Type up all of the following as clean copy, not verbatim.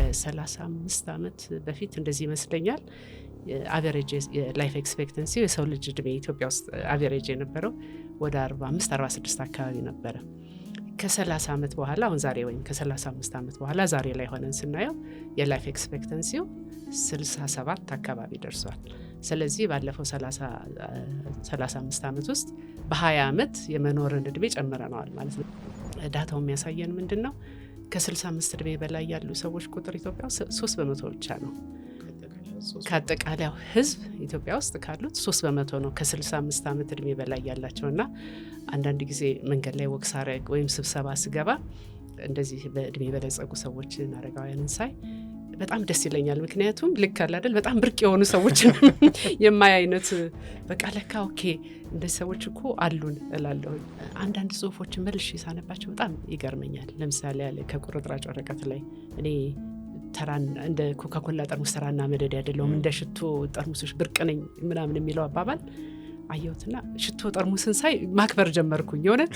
ከ35 ዓመት በፊት እንደዚህ ይመስለኛል አቨሬጅ የላይፍ ኤክስፔክተንሲ የሰው ልጅ እድሜ ኢትዮጵያ ውስጥ አቨሬጅ የነበረው ወደ 45 46 አካባቢ ነበረ። ከ30 ዓመት በኋላ አሁን ዛሬ ወይም ከ35 ዓመት በኋላ ዛሬ ላይ ሆነን ስናየው የላይፍ ኤክስፔክተንሲው 67 አካባቢ ደርሷል። ስለዚህ ባለፈው 35 ዓመት ውስጥ በ20 ዓመት የመኖርን እድሜ ጨምረነዋል ማለት ነው። ዳታው የሚያሳየን ምንድን ነው? ከ65 እድሜ በላይ ያሉ ሰዎች ቁጥር ኢትዮጵያ ውስጥ 3% ብቻ ነው። ከአጠቃላዩ ህዝብ ኢትዮጵያ ውስጥ ካሉት 3% ነው ከ65 ዓመት እድሜ በላይ ያላቸው። እና አንዳንድ ጊዜ መንገድ ላይ ወክ ሳረግ ወይም ስብሰባ ስገባ እንደዚህ በእድሜ በለጸጉ ሰዎችን አረጋውያንን ሳይ በጣም ደስ ይለኛል። ምክንያቱም ልክ አለ አይደል በጣም ብርቅ የሆኑ ሰዎችን የማይ አይነት በቃ ለካ ኦኬ እንደዚህ ሰዎች እኮ አሉን እላለሁ። አንዳንድ ጽሁፎችን መልሼ ሳነባቸው በጣም ይገርመኛል። ለምሳሌ ያለ ከቁርጥራጭ ወረቀት ላይ እኔ ተራን እንደ ኮካኮላ ጠርሙስ ተራና መደድ አይደለሁም እንደ ሽቶ ጠርሙሶች ብርቅ ነኝ ምናምን የሚለው አባባል አየሁትና ሽቶ ጠርሙስን ሳይ ማክበር ጀመርኩኝ። የእውነት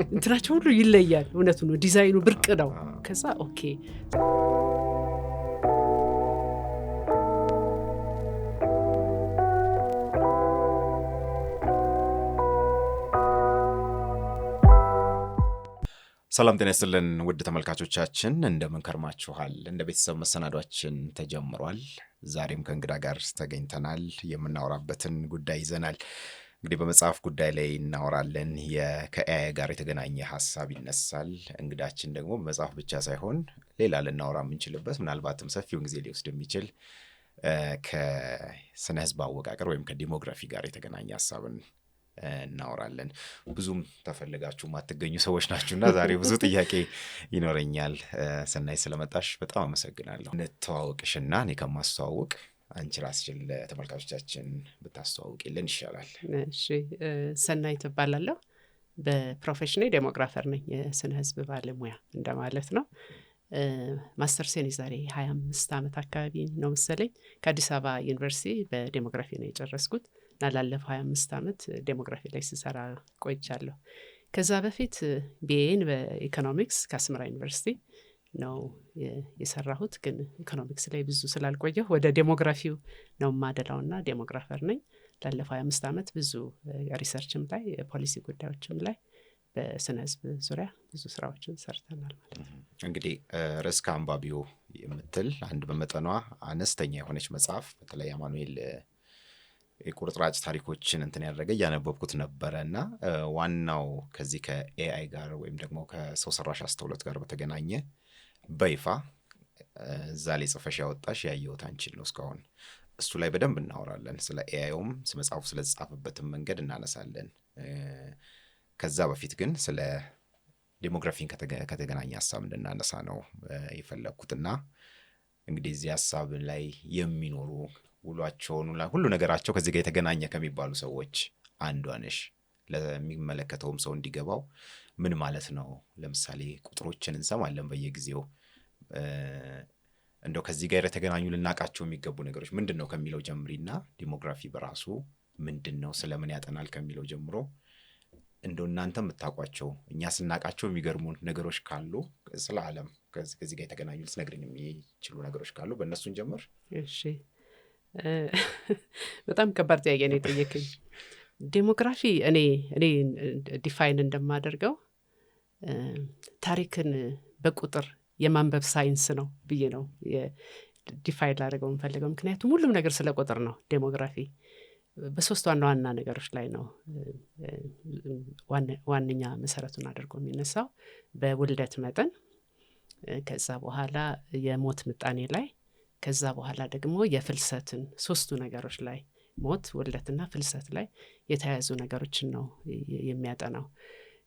እንትናቸው ሁሉ ይለያል። እውነቱ ነው፣ ዲዛይኑ ብርቅ ነው። ከዛ ኦኬ ሰላም ጤና ይስጥልን ውድ ተመልካቾቻችን እንደምን ከርማችኋል? እንደ ቤተሰብ መሰናዷችን ተጀምሯል። ዛሬም ከእንግዳ ጋር ተገኝተናል። የምናወራበትን ጉዳይ ይዘናል። እንግዲህ በመጽሐፍ ጉዳይ ላይ እናወራለን። ከኤአይ ጋር የተገናኘ ሀሳብ ይነሳል። እንግዳችን ደግሞ በመጽሐፍ ብቻ ሳይሆን ሌላ ልናወራ የምንችልበት ምናልባትም ሰፊውን ጊዜ ሊወስድ የሚችል ከስነ ህዝብ አወቃቀር ወይም ከዲሞግራፊ ጋር የተገናኘ ሀሳብን እናወራለን። ብዙም ተፈልጋችሁ ማትገኙ ሰዎች ናችሁና ዛሬ ብዙ ጥያቄ ይኖረኛል። ሰናይ ስለመጣሽ በጣም አመሰግናለሁ። እንተዋወቅሽና እኔ ከማስተዋወቅ አንቺ ራስሽን ለተመልካቾቻችን ብታስተዋውቂልን ይሻላል። እሺ፣ ሰናይ ትባላለሁ። በፕሮፌሽኔ ዴሞግራፈር ነኝ። የስነ ህዝብ ባለሙያ እንደማለት ነው። ማስተርሴን ዛሬ 25 ዓመት አካባቢ ነው መሰለኝ ከአዲስ አበባ ዩኒቨርሲቲ በዴሞግራፊ ነው የጨረስኩት እና ላለፈው 25 ዓመት ዴሞግራፊ ላይ ስሰራ ቆይቻለሁ። ከዛ በፊት ቢኤን በኢኮኖሚክስ ከአስመራ ዩኒቨርሲቲ ነው የሰራሁት። ግን ኢኮኖሚክስ ላይ ብዙ ስላልቆየሁ ወደ ዴሞግራፊው ነው ማደላውና ዴሞግራፈር ነኝ። ላለፈው 25 ዓመት ብዙ ሪሰርችም ላይ የፖሊሲ ጉዳዮችም ላይ በስነ ህዝብ ዙሪያ ብዙ ስራዎችን ሰርተናል ማለት ነው። እንግዲህ ርዕስ ከአንባቢው የምትል አንድ በመጠኗ አነስተኛ የሆነች መጽሐፍ በተለይ አማኑኤል የቁርጥራጭ ታሪኮችን እንትን ያደረገ እያነበብኩት ነበረ እና ዋናው ከዚህ ከኤአይ ጋር ወይም ደግሞ ከሰው ሰራሽ አስተውሎት ጋር በተገናኘ በይፋ እዛ ላይ ጽፈሽ ያወጣሽ ያየሁት አንቺን ነው። እስካሁን እሱ ላይ በደንብ እናወራለን። ስለ ኤአይውም መጽሐፉ ስለተጻፈበትም መንገድ እናነሳለን። ከዛ በፊት ግን ስለ ዴሞግራፊን ከተገናኘ ሀሳብ እንድናነሳ ነው የፈለግኩትና እንግዲህ እዚህ ሀሳብ ላይ የሚኖሩ ውሏቸውን ሁሉ ነገራቸው ከዚህ ጋር የተገናኘ ከሚባሉ ሰዎች አንዷ ነሽ። ለሚመለከተውም ሰው እንዲገባው ምን ማለት ነው? ለምሳሌ ቁጥሮችን እንሰማለን በየጊዜው። እንደው ከዚህ ጋር የተገናኙ ልናቃቸው የሚገቡ ነገሮች ምንድን ነው ከሚለው ጀምሪና ዲሞግራፊ በራሱ ምንድን ነው፣ ስለምን ያጠናል ከሚለው ጀምሮ እንደው እናንተ የምታውቋቸው እኛ ስናቃቸው የሚገርሙን ነገሮች ካሉ ስለ ዓለም ከዚህ ጋር የተገናኙ ልትነግሪን የሚችሉ ነገሮች ካሉ በእነሱን ጀምር። እሺ፣ በጣም ከባድ ጥያቄ ነው የጠየቅኝ። ዴሞግራፊ እኔ ዲፋይን እንደማደርገው ታሪክን በቁጥር የማንበብ ሳይንስ ነው ብዬ ነው ዲፋይን ላደርገው የምፈልገው። ምክንያቱም ሁሉም ነገር ስለ ቁጥር ነው። ዴሞግራፊ በሶስት ዋና ዋና ነገሮች ላይ ነው ዋነኛ መሰረቱን አድርጎ የሚነሳው። በውልደት መጠን፣ ከዛ በኋላ የሞት ምጣኔ ላይ፣ ከዛ በኋላ ደግሞ የፍልሰትን ሶስቱ ነገሮች ላይ ሞት፣ ውልደትና ፍልሰት ላይ የተያያዙ ነገሮችን ነው የሚያጠናው።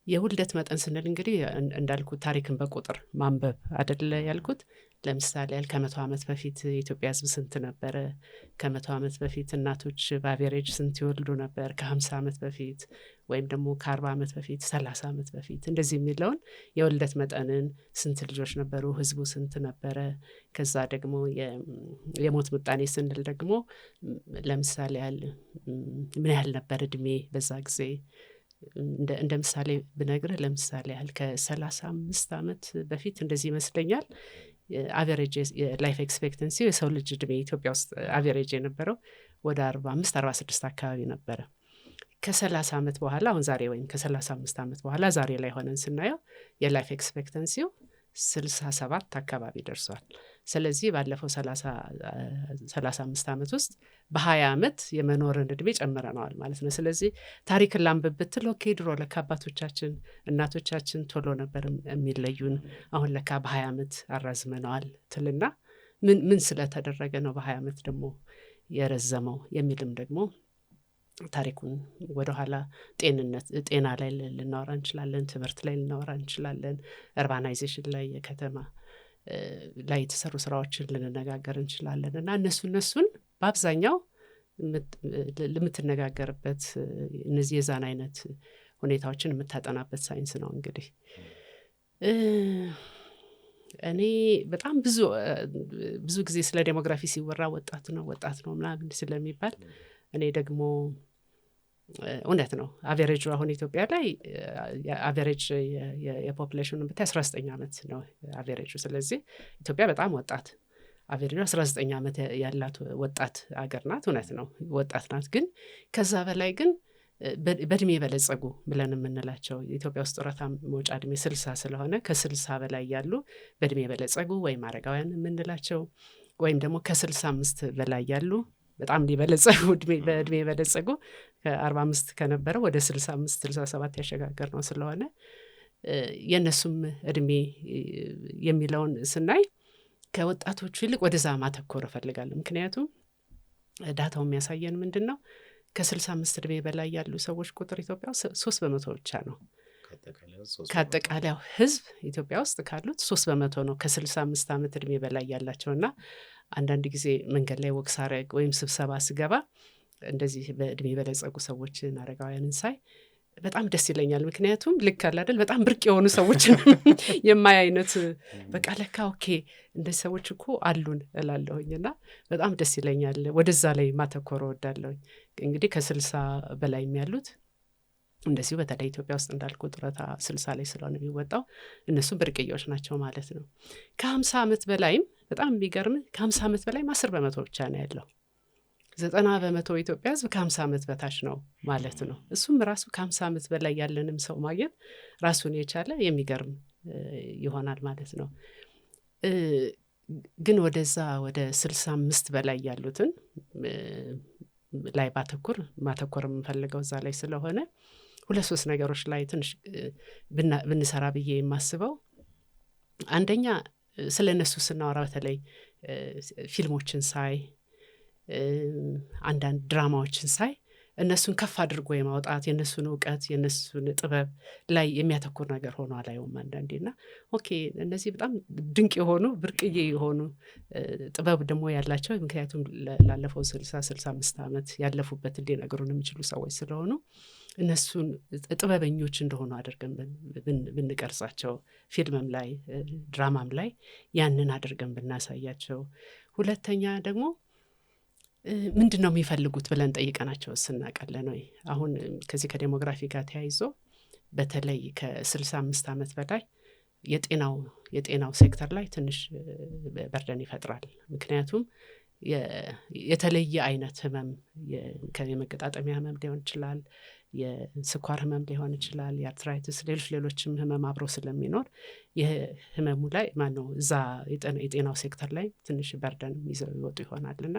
የውልደት መጠን ስንል እንግዲህ እንዳልኩት ታሪክን በቁጥር ማንበብ አይደለ ያልኩት። ለምሳሌ ከ100 ዓመት በፊት የኢትዮጵያ ሕዝብ ስንት ነበረ? ከ100 ዓመት በፊት እናቶች በአቬሬጅ ስንት ይወልዱ ነበር? ከ50 ዓመት በፊት ወይም ደግሞ ከ40 ዓመት በፊት፣ 30 ዓመት በፊት እንደዚህ የሚለውን የውልደት መጠንን ስንት ልጆች ነበሩ፣ ሕዝቡ ስንት ነበረ። ከዛ ደግሞ የሞት ምጣኔ ስንል ደግሞ ለምሳሌ ምን ያህል ነበር እድሜ በዛ ጊዜ። እንደ ምሳሌ ብነግርህ ለምሳሌ ያህል ከ35 ዓመት በፊት እንደዚህ ይመስለኛል አቨሬጅ የላይፍ ኤክስፔክተንሲ የሰው ልጅ እድሜ ኢትዮጵያ ውስጥ አቨሬጅ የነበረው ወደ 45-46 አካባቢ ነበረ። ከ30 ዓመት በኋላ አሁን ዛሬ ወይም ከ35 ዓመት በኋላ ዛሬ ላይ ሆነን ስናየው የላይፍ ኤክስፔክተንሲው 67 አካባቢ ደርሷል። ስለዚህ ባለፈው 35 ዓመት ውስጥ በ20 ዓመት የመኖርን እድሜ ጨምረነዋል ማለት ነው። ስለዚህ ታሪክን ላንብብ ብትል ኦኬ ድሮ ለካ አባቶቻችን እናቶቻችን ቶሎ ነበር የሚለዩን፣ አሁን ለካ በ20 ዓመት አራዝመነዋል ትልና ምን ስለተደረገ ነው በ20 ዓመት ደግሞ የረዘመው የሚልም ደግሞ ታሪኩን ወደኋላ ጤና ላይ ልናወራ እንችላለን፣ ትምህርት ላይ ልናወራ እንችላለን፣ እርባናይዜሽን ላይ የከተማ ላይ የተሰሩ ስራዎችን ልንነጋገር እንችላለን። እና እነሱን በአብዛኛው የምትነጋገርበት እነዚህ የዛን አይነት ሁኔታዎችን የምታጠናበት ሳይንስ ነው። እንግዲህ እኔ በጣም ብዙ ጊዜ ስለ ዴሞግራፊ ሲወራ ወጣት ነው ምናምን ስለሚባል እኔ ደግሞ እውነት ነው አቨሬጁ አሁን ኢትዮጵያ ላይ አቨሬጅ የፖፑሌሽኑ ብታይ 19 ዓመት ነው አቨሬጁ። ስለዚህ ኢትዮጵያ በጣም ወጣት አቨሬጁ 19 ዓመት ያላት ወጣት አገር ናት። እውነት ነው ወጣት ናት። ግን ከዛ በላይ ግን በእድሜ የበለጸጉ ብለን የምንላቸው ኢትዮጵያ ውስጥ ጡረታ መውጫ እድሜ 60 ስለሆነ ከ60 በላይ ያሉ በእድሜ የበለጸጉ ወይም አረጋውያን የምንላቸው ወይም ደግሞ ከ65 በላይ ያሉ በጣም ሊበለጸጉ በእድሜ የበለጸጉ ከ45 ከነበረ ወደ 65-67 ያሸጋገር ነው። ስለሆነ የእነሱም እድሜ የሚለውን ስናይ ከወጣቶቹ ይልቅ ወደዛ ማተኮር እፈልጋለሁ። ምክንያቱም ዳታው የሚያሳየን ምንድን ነው? ከ65 እድሜ በላይ ያሉ ሰዎች ቁጥር ኢትዮጵያ ውስጥ 3% ብቻ ነው። ከአጠቃላዩ ህዝብ ኢትዮጵያ ውስጥ ካሉት 3% ነው ከ65 ዓመት እድሜ በላይ ያላቸውና አንዳንድ ጊዜ መንገድ ላይ ወክ ሳረግ ወይም ስብሰባ ስገባ እንደዚህ በእድሜ በለጸጉ ሰዎችን አረጋውያንን ሳይ በጣም ደስ ይለኛል። ምክንያቱም ልክ አለ አይደል በጣም ብርቅ የሆኑ ሰዎችን የማይ አይነት በቃ ለካ ኦኬ እንደዚህ ሰዎች እኮ አሉን እላለሁኝና በጣም ደስ ይለኛል። ወደዛ ላይ ማተኮር እወዳለሁኝ። እንግዲህ ከ60 በላይ ያሉት እንደዚሁ በተለይ ኢትዮጵያ ውስጥ እንዳልኩ ጡረታ 60 ላይ ስለሆነ የሚወጣው እነሱም ብርቅዬዎች ናቸው ማለት ነው። ከ50 ዓመት በላይም በጣም የሚገርም ከ50 ዓመት በላይም 10% ብቻ ነው ያለው። 90% ኢትዮጵያ ህዝብ ከ50 ዓመት በታች ነው ማለት ነው። እሱም ራሱ ከ50 ዓመት በላይ ያለንም ሰው ማግኘት ራሱን የቻለ የሚገርም ይሆናል ማለት ነው። ግን ወደዛ ወደ 65 በላይ ያሉትን ላይ ማተኮር የምፈልገው እዛ ላይ ስለሆነ 2-3 ነገሮች ላይ ትንሽ ብንሰራ ብዬ የማስበው አንደኛ ስለ እነሱ ስናወራ በተለይ ፊልሞችን ሳይ አንዳንድ ድራማዎችን ሳይ እነሱን ከፍ አድርጎ የማውጣት የእነሱን እውቀት የእነሱን ጥበብ ላይ የሚያተኩር ነገር ሆኖ አላየውም አንዳንዴና ኦኬ እነዚህ በጣም ድንቅ የሆኑ ብርቅዬ የሆኑ ጥበብ ደግሞ ያላቸው ምክንያቱም ላለፈው 60-65 ዓመት ያለፉበት ሊነግሩን የሚችሉ ሰዎች ስለሆኑ እነሱን ጥበበኞች እንደሆኑ አድርገን ብንቀርጻቸው ፊልምም ላይ ድራማም ላይ ያንን አድርገን ብናሳያቸው። ሁለተኛ ደግሞ ምንድን ነው የሚፈልጉት ብለን ጠይቀናቸው ስናቀለን ወይ አሁን ከዚህ ከዴሞግራፊ ጋር ተያይዞ በተለይ ከ65 ዓመት በላይ የጤናው ሴክተር ላይ ትንሽ በርደን ይፈጥራል። ምክንያቱም የተለየ አይነት ህመም የመገጣጠሚያ ህመም ሊሆን ይችላል፣ የስኳር ህመም ሊሆን ይችላል፣ የአርትራይትስ ሌሎችም ህመም አብሮ ስለሚኖር የህመሙ ላይ ማነው እዛ የጤናው ሴክተር ላይ ትንሽ በርደን ይዘው ይወጡ ይሆናልና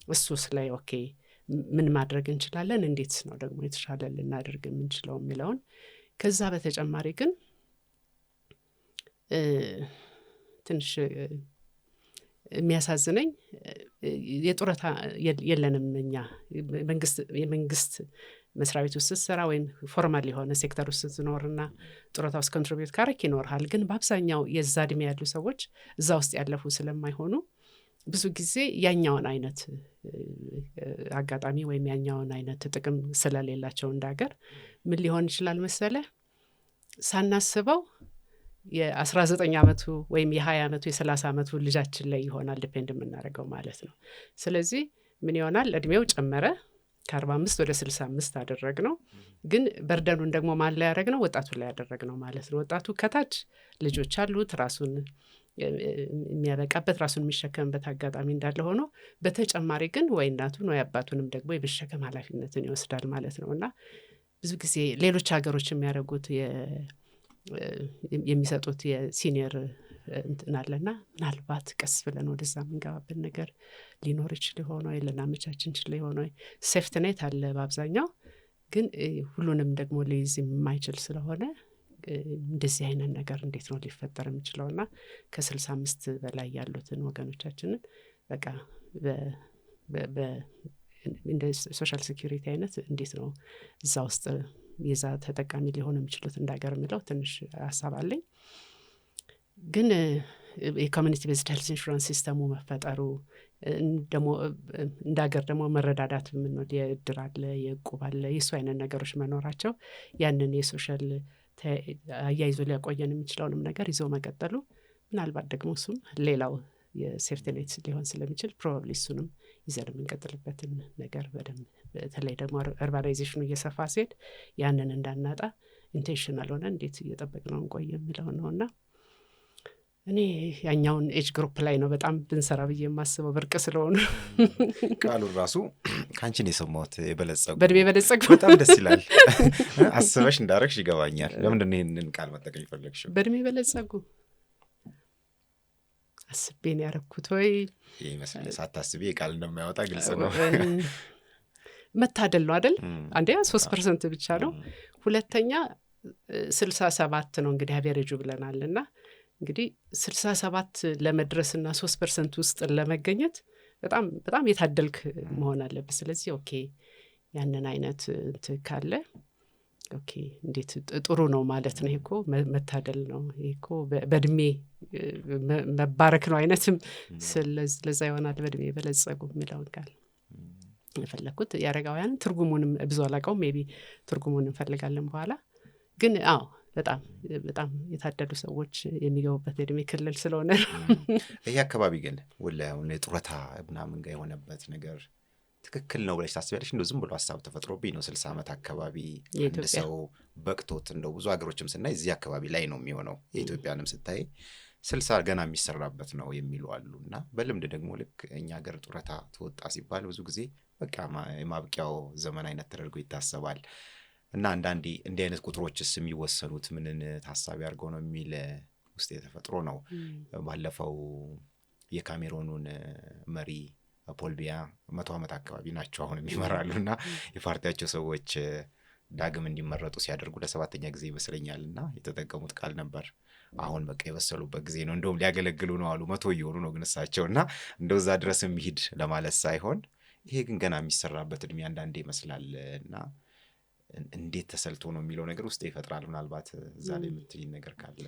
እሱስ ላይ ኦኬ ምን ማድረግ እንችላለን፣ እንዴት ነው ደግሞ የተሻለ ልናደርግ የምንችለው የሚለውን። ከዛ በተጨማሪ ግን ትንሽ የሚያሳዝነኝ የጡረታ የለንም እኛ የመንግስት መስሪያ ቤት ውስጥ ስትሰራ ወይም ፎርማል የሆነ ሴክተር ውስጥ ስትኖርና ጡረታ ውስጥ ኮንትሪቢዩት ካረክ ይኖርሃል። ግን በአብዛኛው የዛ እድሜ ያሉ ሰዎች እዛ ውስጥ ያለፉ ስለማይሆኑ ብዙ ጊዜ ያኛውን አይነት አጋጣሚ ወይም ያኛውን አይነት ጥቅም ስለሌላቸው እንዳገር ምን ሊሆን ይችላል መሰለ ሳናስበው የ19 ዓመቱ ወይም የ20 ዓመቱ የ30 ዓመቱ ልጃችን ላይ ይሆናል ዲፔንድ የምናደርገው ማለት ነው። ስለዚህ ምን ይሆናል እድሜው ጨመረ ከ45 ወደ 65 አደረግነው። ግን በርደኑን ደግሞ ማን ላይ ያደረግነው ወጣቱ ላይ ያደረግነው ማለት ነው። ወጣቱ ከታች ልጆች አሉት ራሱን የሚያበቃበት ራሱን የሚሸከምበት አጋጣሚ እንዳለ ሆኖ በተጨማሪ ግን ወይ እናቱን ወይ አባቱንም ደግሞ የመሸከም ኃላፊነትን ይወስዳል ማለት ነው። እና ብዙ ጊዜ ሌሎች ሀገሮች የሚያደርጉት የሚሰጡት የሲኒየር እንትን አለና ምናልባት ቀስ ብለን ወደዛ የምንገባበት ነገር ሊኖር ይችል ሆኖ ልናመቻችን ችል ሆኖ ሴፍትኔት አለ በአብዛኛው ግን ሁሉንም ደግሞ ሊይዝ የማይችል ስለሆነ እንደዚህ አይነት ነገር እንዴት ነው ሊፈጠር የሚችለው? እና ከ65 በላይ ያሉትን ወገኖቻችንን በቃ እንደ ሶሻል ሴኩሪቲ አይነት እንዴት ነው እዛ ውስጥ የዛ ተጠቃሚ ሊሆኑ የሚችሉት እንዳገር የሚለው ትንሽ ሀሳብ አለኝ። ግን የኮሚኒቲ ቤዝድ ሄልዝ ኢንሹራንስ ሲስተሙ መፈጠሩ ደግሞ እንዳገር ደግሞ መረዳዳት የምንወድ የእድር አለ የእቁብ አለ የእሱ አይነት ነገሮች መኖራቸው ያንን የሶሻል አያይዞ ሊያቆየን የሚችለውንም ነገር ይዞ መቀጠሉ ምናልባት ደግሞ እሱም ሌላው የሴፍቲኔት ሊሆን ስለሚችል ፕሮባብሊ እሱንም ይዘን የምንቀጥልበትን ነገር በደንብ በተለይ ደግሞ አርባናይዜሽኑ እየሰፋ ሲሄድ ያንን እንዳናጣ ኢንቴንሽናል ሆነ እንዴት እየጠበቅነው እንቆይ የሚለው ነው። እና እኔ ያኛውን ኤጅ ግሩፕ ላይ ነው በጣም ብንሰራ ብዬ የማስበው ብርቅ ስለሆኑ ቃሉን ራሱ ካንቺን የሰማሁት የበለጸጉ በእድሜ የበለጸጉ በጣም ደስ ይላል። አስበሽ እንዳረግሽ ይገባኛል። ለምንድን ነው ይህንን ቃል መጠቀም የፈለግሽው? በእድሜ የበለጸጉ አስቤን ያረኩት ወይ ይመስል ሳታስቢ ቃል እንደማያወጣ ግልጽ ነው። መታደል ነው አይደል? አንደኛ 3% ብቻ ነው። ሁለተኛ 67 ነው እንግዲህ አቬሬጁ ብለናል። እና እንግዲህ 67 ለመድረስና 3% ውስጥ ለመገኘት በጣም በጣም የታደልክ መሆን አለብህ። ስለዚህ ኦኬ ያንን አይነት ካለ ኦኬ እንዴት ጥሩ ነው ማለት ነው። ይሄኮ መታደል ነው። ይሄኮ በእድሜ መባረክ ነው አይነትም ስለዛ ይሆናል በእድሜ የበለጸጉ የሚለውን ቃል የፈለኩት። የአረጋውያን ትርጉሙንም ብዙ አላውቀውም። ሜቢ ትርጉሙን እንፈልጋለን በኋላ። ግን አዎ በጣም በጣም የታደሉ ሰዎች የሚገቡበት እድሜ ክልል ስለሆነ ይሄ አካባቢ ግን ወላሂ ጡረታ ምናምን ጋር የሆነበት ነገር ትክክል ነው ብለሽ ታስቢያለሽ? እንደው ዝም ብሎ ሀሳብ ተፈጥሮብኝ ነው 60 ዓመት አካባቢ አንድ ሰው በቅቶት እንደው ብዙ ሀገሮችም ስናይ እዚህ አካባቢ ላይ ነው የሚሆነው። የኢትዮጵያንም ስታይ 60 ገና የሚሰራበት ነው የሚሉ አሉ። እና በልምድ ደግሞ ልክ እኛ ሀገር ጡረታ ተወጣ ሲባል ብዙ ጊዜ በቃ የማብቂያው ዘመን አይነት ተደርጎ ይታሰባል። እና አንዳንዴ እንዲህ አይነት ቁጥሮችስ የሚወሰኑት ምንን ታሳቢ አድርገው ነው የሚል ውስጥ የተፈጥሮ ነው። ባለፈው የካሜሮኑን መሪ ፖል ቢያ 100 ዓመት አካባቢ ናቸው አሁን የሚመራሉ። እና የፓርቲያቸው ሰዎች ዳግም እንዲመረጡ ሲያደርጉ ለ7ኛ ጊዜ ይመስለኛል እና የተጠቀሙት ቃል ነበር አሁን በቃ የበሰሉበት ጊዜ ነው፣ እንደውም ሊያገለግሉ ነው አሉ። 100 እየሆኑ ነው ግን እሳቸው። እና እንደዛ ድረስ የሚሄድ ለማለት ሳይሆን ይሄ ግን ገና የሚሰራበት እድሜ አንዳንዴ ይመስላል። እና እንዴት ተሰልቶ ነው የሚለው ነገር ውስጥ ይፈጥራል። ምናልባት እዛ ላይ የምትይኝ ነገር ካለ።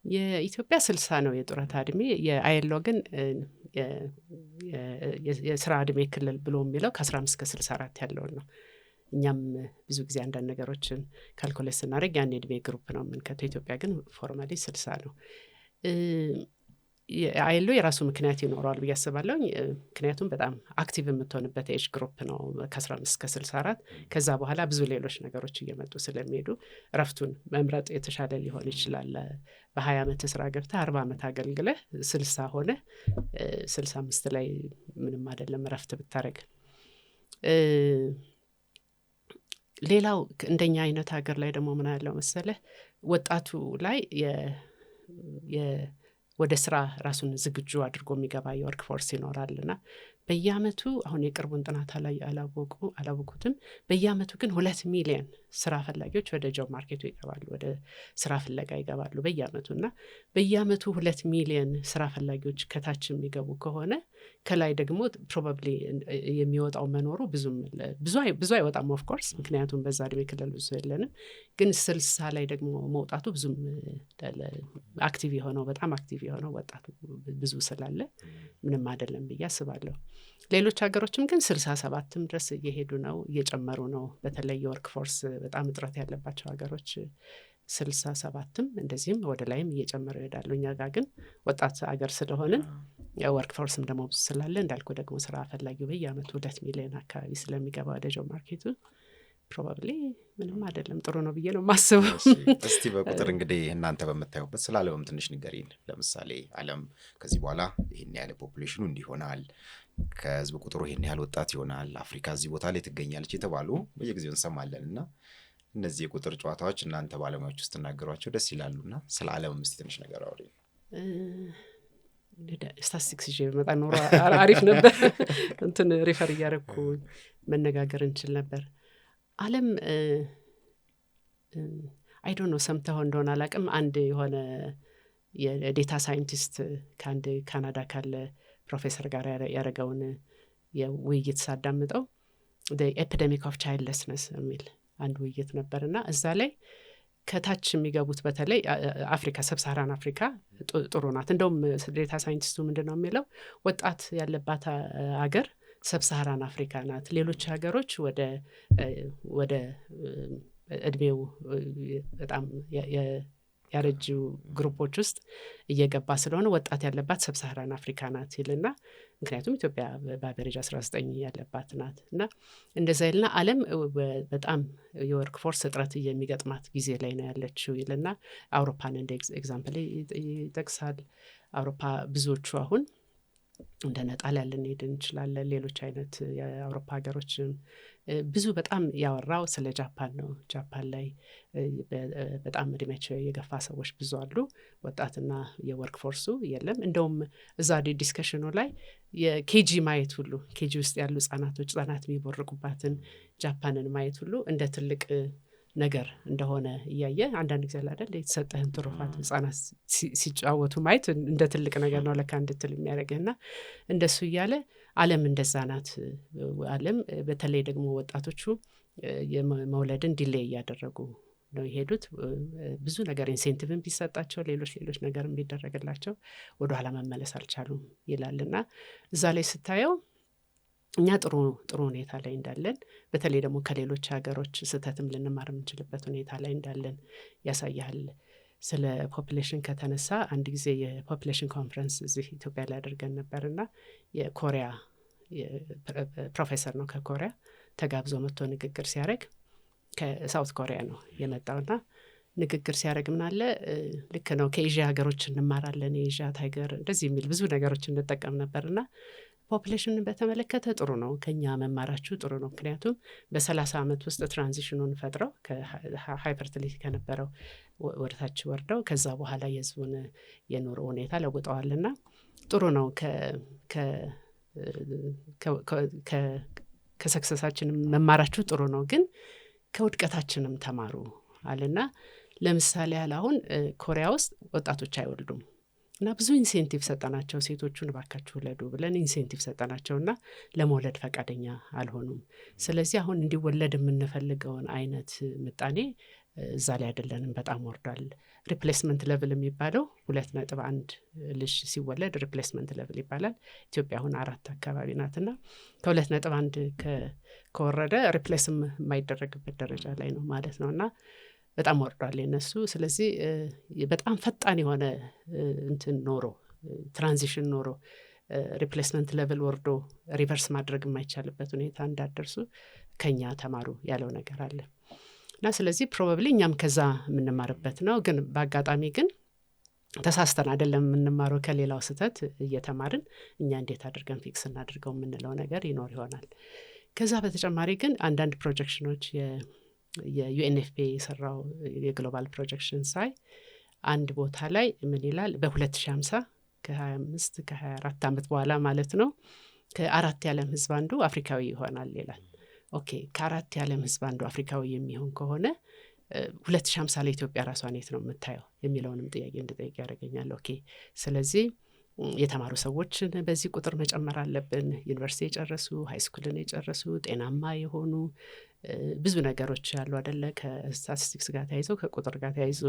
የኢትዮጵያ 60 ነው የጡረታ እድሜ። የአይሎ ግን የስራ እድሜ ክልል ብሎ የሚለው ከ15 እስከ 64 ያለውን ነው። እኛም ብዙ ጊዜ አንዳንድ ነገሮችን ካልኩሌት ስናደርግ ያን እድሜ ግሩፕ ነው የምንከተው። ኢትዮጵያ ግን ፎርማሊ 60 ነው። አይሎ የራሱ ምክንያት ይኖረዋል ብዬ አስባለሁ። ምክንያቱም በጣም አክቲቭ የምትሆንበት ኤጅ ግሩፕ ነው ከ15 እስከ 64። ከዛ በኋላ ብዙ ሌሎች ነገሮች እየመጡ ስለሚሄዱ እረፍቱን መምረጥ የተሻለ ሊሆን ይችላል። በ20 ዓመት ስራ ገብተህ 40 ዓመት አገልግለህ 60 ሆነ 65 ላይ ምንም አይደለም እረፍት ብታረግ። ሌላው እንደኛ አይነት ሀገር ላይ ደግሞ ምን ያለው መሰለህ ወጣቱ ላይ ወደ ስራ ራሱን ዝግጁ አድርጎ የሚገባ የወርክ ፎርስ ይኖራልና በየአመቱ አሁን የቅርቡን ጥናት ላይ አላወቁትም። በየአመቱ ግን 2 ሚሊዮን ስራ ፈላጊዎች ወደ ጆብ ማርኬቱ ይገባሉ፣ ወደ ስራ ፍለጋ ይገባሉ በየአመቱ። እና በየአመቱ 2 ሚሊዮን ስራ ፈላጊዎች ከታች የሚገቡ ከሆነ ከላይ ደግሞ ፕሮባብሊ የሚወጣው መኖሩ ብዙ አይወጣም ኦፍ ኮርስ፣ ምክንያቱም በዛ እድሜ ክልል ብዙ የለንም። ግን 60 ላይ ደግሞ መውጣቱ ብዙም አክቲቭ የሆነው በጣም አክቲቭ የሆነው ወጣቱ ብዙ ስላለ ምንም አይደለም ብዬ አስባለሁ። ሌሎች ሀገሮችም ግን 67ም ድረስ እየሄዱ ነው፣ እየጨመሩ ነው። በተለይ የወርክ ፎርስ በጣም እጥረት ያለባቸው ሀገሮች 67ም እንደዚህም ወደ ላይም እየጨመሩ ይሄዳሉ። እኛ ጋር ግን ወጣት ሀገር ስለሆንን የወርክ ፎርስም ደግሞ ብዙ ስላለ እንዳልኩ ደግሞ ስራ ፈላጊው በየአመቱ 2 ሚሊዮን አካባቢ ስለሚገባ ወደ ጆብ ማርኬቱ ፕሮባብሊ ምንም አይደለም፣ ጥሩ ነው ብዬ ነው የማስበው። እስቲ በቁጥር እንግዲህ እናንተ በምታዩበት ስለ ዓለምም ትንሽ ንገሪን። ለምሳሌ ዓለም ከዚህ በኋላ ይህን ያህል ፖፑሌሽኑ እንዲሆናል፣ ከህዝብ ቁጥሩ ይህን ያህል ወጣት ይሆናል፣ አፍሪካ እዚህ ቦታ ላይ ትገኛለች የተባሉ በየጊዜው እንሰማለን እና እነዚህ የቁጥር ጨዋታዎች እናንተ ባለሙያዎች ውስጥ ትናገሯቸው ደስ ይላሉና ስለ ዓለምም እስቲ ትንሽ ነገር አውሪ። ስታስቲክስ ይዤ በመጣ ኖሮ አሪፍ ነበር። እንትን ሪፈር እያደረኩ መነጋገር እንችል ነበር። ዓለም አይ ዶንት ኖ ሰምተኸው እንደሆነ አላውቅም። አንድ የሆነ የዴታ ሳይንቲስት ከአንድ ካናዳ ካለ ፕሮፌሰር ጋር ያደረገውን የውይይት ሳዳምጠው ኤፒደሚክ ኦፍ ቻይልድለስነስ የሚል አንድ ውይይት ነበር እና እዛ ላይ ከታች የሚገቡት በተለይ አፍሪካ ሰብሳራን አፍሪካ ጥሩ ናት። እንደውም ዴታ ሳይንቲስቱ ምንድን ነው የሚለው ወጣት ያለባት አገር ሰብሳራን አፍሪካ ናት። ሌሎች ሀገሮች ወደ እድሜው በጣም ያረጁ ግሩፖች ውስጥ እየገባ ስለሆነ ወጣት ያለባት ሰብሳራን አፍሪካ ናት ይልና ምክንያቱም ኢትዮጵያ በአቨሬጅ 19 ያለባት ናት እና እንደዛ ይልና ዓለም በጣም የወርክ ፎርስ እጥረት የሚገጥማት ጊዜ ላይ ነው ያለችው ይልና አውሮፓን እንደ ኤግዛምፕል ይጠቅሳል። አውሮፓ ብዙዎቹ አሁን እንደ ነጣሊያን ልንሄድ እንችላለን። ሌሎች አይነት የአውሮፓ ሀገሮችም ብዙ በጣም ያወራው ስለ ጃፓን ነው። ጃፓን ላይ በጣም እድሜያቸው የገፋ ሰዎች ብዙ አሉ፣ ወጣትና የወርክ ፎርሱ የለም። እንደውም እዛ ዲስከሽኑ ላይ የኬጂ ማየት ሁሉ ኬጂ ውስጥ ያሉ ህጻናት የሚቦርቁባትን ጃፓንን ማየት ሁሉ እንደ ትልቅ ነገር እንደሆነ እያየ አንዳንድ ጊዜ አይደል የተሰጠህን ትሩፋት ህጻናት ሲጫወቱ ማየት እንደ ትልቅ ነገር ነው ለካ እንድትል የሚያደርግህና እንደሱ እያለ ዓለም እንደዛ ናት። ዓለም በተለይ ደግሞ ወጣቶቹ የመውለድን ዲሌይ እያደረጉ ነው የሄዱት። ብዙ ነገር ኢንሴንቲቭን ቢሰጣቸው ሌሎች ነገር ቢደረግላቸው ወደኋላ መመለስ አልቻሉም ይላልና እዛ ላይ ስታየው እኛ ጥሩ ሁኔታ ላይ እንዳለን በተለይ ደግሞ ከሌሎች ሀገሮች ስህተትም ልንማር የምንችልበት ሁኔታ ላይ እንዳለን ያሳያል። ስለ ፖፕሌሽን ከተነሳ አንድ ጊዜ የፖፕሌሽን ኮንፈረንስ እዚህ ኢትዮጵያ ላይ አድርገን ነበርና የኮሪያ ፕሮፌሰር ነው ከኮሪያ ተጋብዞ መጥቶ ንግግር ሲያደርግ ከሳውት ኮሪያ ነው የመጣውና ንግግር ሲያደርግ ምን አለ ልክ ነው ከኤዥያ ሀገሮች እንማራለን፣ የኤዥያ ታይገር እንደዚህ የሚል ብዙ ነገሮች እንጠቀም ነበርና ፖፕሌሽንን በተመለከተ ጥሩ ነው፣ ከኛ መማራችሁ ጥሩ ነው። ምክንያቱም በ30 ዓመት ውስጥ ትራንዚሽኑን ፈጥረው ከሃይፐርቲሊቲ ከነበረው ወደታች ወርደው ከዛ በኋላ የህዝቡን የኑሮ ሁኔታ ለውጠዋልና ጥሩ ነው። ከሰክሰሳችን መማራችሁ ጥሩ ነው፣ ግን ከውድቀታችንም ተማሩ አለና ለምሳሌ ያህል አሁን ኮሪያ ውስጥ ወጣቶች አይወልዱም እና ብዙ ኢንሴንቲቭ ሰጠናቸው። ሴቶቹን ባካችሁ ውለዱ ብለን ኢንሴንቲቭ ሰጠናቸውና ለመውለድ ፈቃደኛ አልሆኑም። ስለዚህ አሁን እንዲወለድ የምንፈልገውን አይነት ምጣኔ እዛ ላይ አይደለንም፣ በጣም ወርዷል። ሪፕሌስመንት ሌቭል የሚባለው 2.1 ልጅ ሲወለድ ሪፕሌስመንት ሌቭል ይባላል። ኢትዮጵያ አሁን 4 አካባቢ ናትና ከ2.1 ከወረደ ሪፕሌስም የማይደረግበት ደረጃ ላይ ነው ማለት ነውና በጣም ወርዷል የነሱ። ስለዚህ በጣም ፈጣን የሆነ እንትን ኖሮ ትራንዚሽን ኖሮ ሪፕሌስመንት ሌቭል ወርዶ ሪቨርስ ማድረግ የማይቻልበት ሁኔታ እንዳደርሱ ከኛ ተማሩ ያለው ነገር አለ እና ስለዚህ ፕሮባብሊ እኛም ከዛ የምንማርበት ነው። ግን በአጋጣሚ ግን ተሳስተን አይደለም የምንማረው፣ ከሌላው ስህተት እየተማርን እኛ እንዴት አድርገን ፊክስ እናድርገው የምንለው ነገር ይኖር ይሆናል። ከዛ በተጨማሪ ግን አንዳንድ ፕሮጀክሽኖች የዩኤንኤፍፒ የሰራው የግሎባል ፕሮጀክሽን ሳይ አንድ ቦታ ላይ ምን ይላል በ2050 ከ25 ከ24 ዓመት በኋላ ማለት ነው ከ4 የዓለም ህዝብ አንዱ አፍሪካዊ ይሆናል ይላል። ኦኬ ከ4 የዓለም ህዝብ አንዱ አፍሪካዊ የሚሆን ከሆነ 2050 ላይ ኢትዮጵያ ራሷን የት ነው የምታየው የሚለውንም ጥያቄ እንድጠይቅ ያደርገኛል። ኦኬ ስለዚህ የተማሩ ሰዎችን በዚህ ቁጥር መጨመር አለብን። ዩኒቨርሲቲ የጨረሱ ሃይስኩልን የጨረሱ ጤናማ የሆኑ ብዙ ነገሮች ያሉ አይደለ ከስታቲስቲክስ ጋር ተያይዞ ከቁጥር ጋር ተያይዞ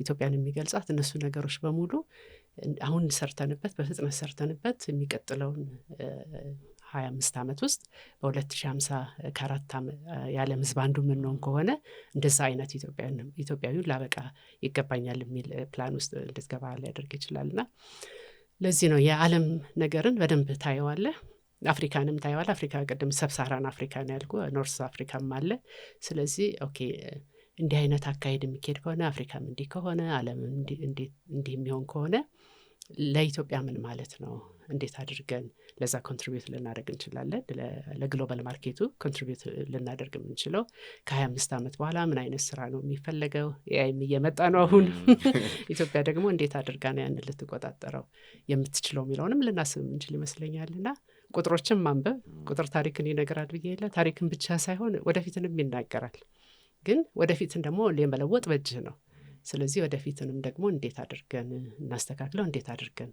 ኢትዮጵያን የሚገልጻት እነሱ ነገሮች በሙሉ አሁን ሰርተንበት በፍጥነት ሰርተንበት የሚቀጥለውን 25 ዓመት ውስጥ በ2050 ከ4 የዓለም ህዝብ አንዱ ምንሆን ከሆነ እንደዛ አይነት ኢትዮጵያዊውን ላበቃ ይገባኛል የሚል ፕላን ውስጥ እንድትገባ ሊያደርግ ይችላልና ለዚህ ነው የዓለም ነገርን በደንብ ታየዋለህ። አፍሪካንም ታየዋል። አፍሪካ ቅድም ሰብሳራን አፍሪካ ነው ያልኩ፣ ኖርስ አፍሪካም አለ። ስለዚህ ኦኬ እንዲህ አይነት አካሄድ የሚካሄድ ከሆነ አፍሪካም እንዲህ ከሆነ ዓለምም እንዲህ የሚሆን ከሆነ ለኢትዮጵያ ምን ማለት ነው? እንዴት አድርገን ለዛ ኮንትሪቢዩት ልናደርግ እንችላለን? ለግሎባል ማርኬቱ ኮንትሪቢዩት ልናደርግ የምንችለው ከ25 ዓመት በኋላ ምን አይነት ስራ ነው የሚፈለገው? ኤአይም እየመጣ ነው አሁን። ኢትዮጵያ ደግሞ እንዴት አድርጋ ነው ያንን ልትቆጣጠረው የምትችለው የሚለውንም ልናስብ የምንችል ይመስለኛል። እና ቁጥሮችን ማንበብ፣ ቁጥር ታሪክን ይነግራል ብዬ የለ ታሪክን ብቻ ሳይሆን ወደፊትንም ይናገራል። ግን ወደፊትን ደግሞ መለወጥ በእጅህ ነው። ስለዚህ ወደፊትንም ደግሞ እንዴት አድርገን እናስተካክለው፣ እንዴት አድርገን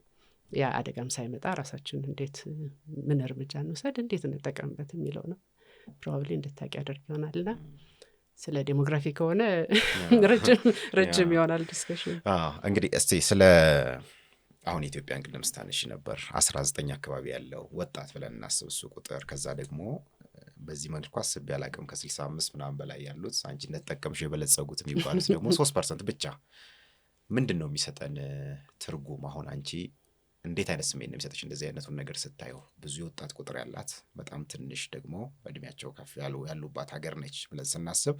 ያ አደጋም ሳይመጣ ራሳችን እንዴት ምን እርምጃ እንውሰድ፣ እንዴት እንጠቀምበት የሚለው ነው ፕሮባብሊ እንድታውቂ ያደርግ ይሆናልና ስለ ዴሞግራፊ ከሆነ ረጅም ይሆናል ዲስከሽን። እንግዲህ እስቲ ስለ አሁን ኢትዮጵያን ቅድም ስታነሺ ነበር 19 አካባቢ ያለው ወጣት ብለን እናስብ እሱ ቁጥር። ከዛ ደግሞ በዚህ መልኩ አስቤ አላቅም ከ65 ምናምን በላይ ያሉት አንቺ እንደተጠቀምሽ የበለጸጉት የሚባሉት ደግሞ 3% ብቻ። ምንድን ነው የሚሰጠን ትርጉም? አሁን አንቺ እንዴት አይነት ስሜት ነው የሚሰጠች እንደዚህ አይነቱን ነገር ስታየው? ብዙ የወጣት ቁጥር ያላት በጣም ትንሽ ደግሞ እድሜያቸው ከፍ ያሉባት ሀገር ነች ብለን ስናስብ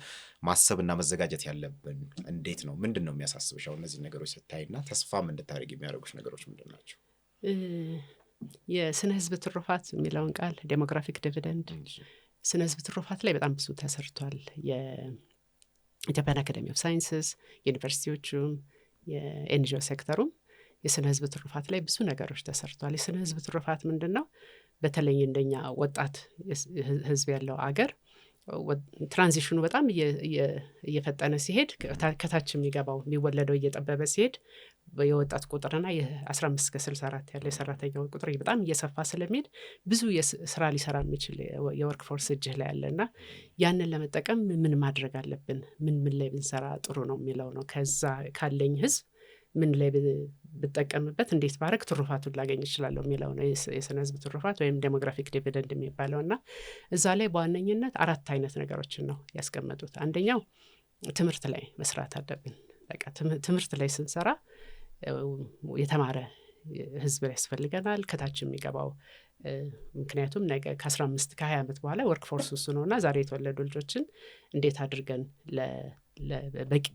ማሰብና መዘጋጀት ያለብን እንዴት ነው? ምንድን ነው የሚያሳስብሽ አሁን እነዚህ ነገሮች ስታይና ተስፋም እንድታደርግ የሚያደርጉሽ ነገሮች ምንድን ናቸው? የስነ ህዝብ ትሩፋት የሚለውን ቃል ዴሞግራፊክ ዲቪደንድ ስነ ህዝብ ትሩፋት ላይ በጣም ብዙ ተሰርቷል። የኢትዮጵያን አካዴሚ ኦፍ ሳይንስስ፣ ዩኒቨርሲቲዎቹም፣ የኤንጂኦ ሴክተሩም የስነ ህዝብ ትሩፋት ላይ ብዙ ነገሮች ተሰርቷል። የስነ ህዝብ ትሩፋት ምንድን ነው? በተለይ እንደኛ ወጣት ህዝብ ያለው አገር ትራንዚሽኑ በጣም እየፈጠነ ሲሄድ ከታች የሚገባው የሚወለደው እየጠበበ ሲሄድ የወጣት ቁጥርና የ15 እስከ 64 ያለው የሰራተኛው ቁጥር በጣም እየሰፋ ስለሚሄድ ብዙ ስራ ሊሰራ የሚችል የወርክ ፎርስ እጅህ ላይ ያለና ያንን ለመጠቀም ምን ማድረግ አለብን፣ ምን ላይ ብንሰራ ጥሩ ነው የሚለው ነው። ከዛ ካለኝ ህዝብ ምን ላይ ብጠቀምበት እንዴት ባረግ ትሩፋቱን ላገኝ እችላለሁ የሚለው ነው የስነ ህዝብ ትሩፋት ወይም ዴሞግራፊክ ዲቪደንድ የሚባለው። እና እዛ ላይ በዋነኝነት 4 አይነት ነገሮችን ነው ያስቀመጡት። አንደኛው ትምህርት ላይ መስራት አለብን። በቃ ትምህርት ላይ ስንሰራ የተማረ ህዝብ ያስፈልገናል ከታች የሚገባው። ምክንያቱም ነገ ከ15 ከ20 ዓመት በኋላ ወርክ ፎርስ ውስጥ ነውና ዛሬ የተወለዱ ልጆችን እንዴት አድርገን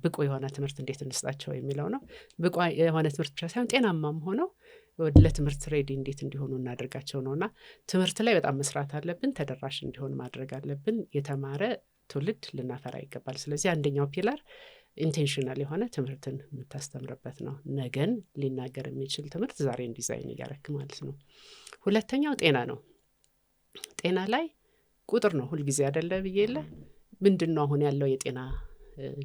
ብቁ የሆነ ትምህርት እንዴት እንስጣቸው የሚለው ነው። ብቁ የሆነ ትምህርት ብቻ ሳይሆን ጤናማም ሆነው ለትምህርት ሬዲ እንዴት እንዲሆኑ እናደርጋቸው ነውና ትምህርት ላይ በጣም መስራት አለብን። ተደራሽ እንዲሆን ማድረግ አለብን። የተማረ ትውልድ ልናፈራ ይገባል። ስለዚህ አንደኛው ፒላር ኢንቴንሽናል የሆነ ትምህርትን የምታስተምርበት ነው። ነገን ሊናገር የሚችል ትምህርት ዛሬን ዲዛይን እያረክ ማለት ነው። ሁለተኛው ጤና ነው። ጤና ላይ ቁጥር ነው ሁልጊዜ አይደለ ብዬ የለ ምንድን ነው አሁን ያለው የጤና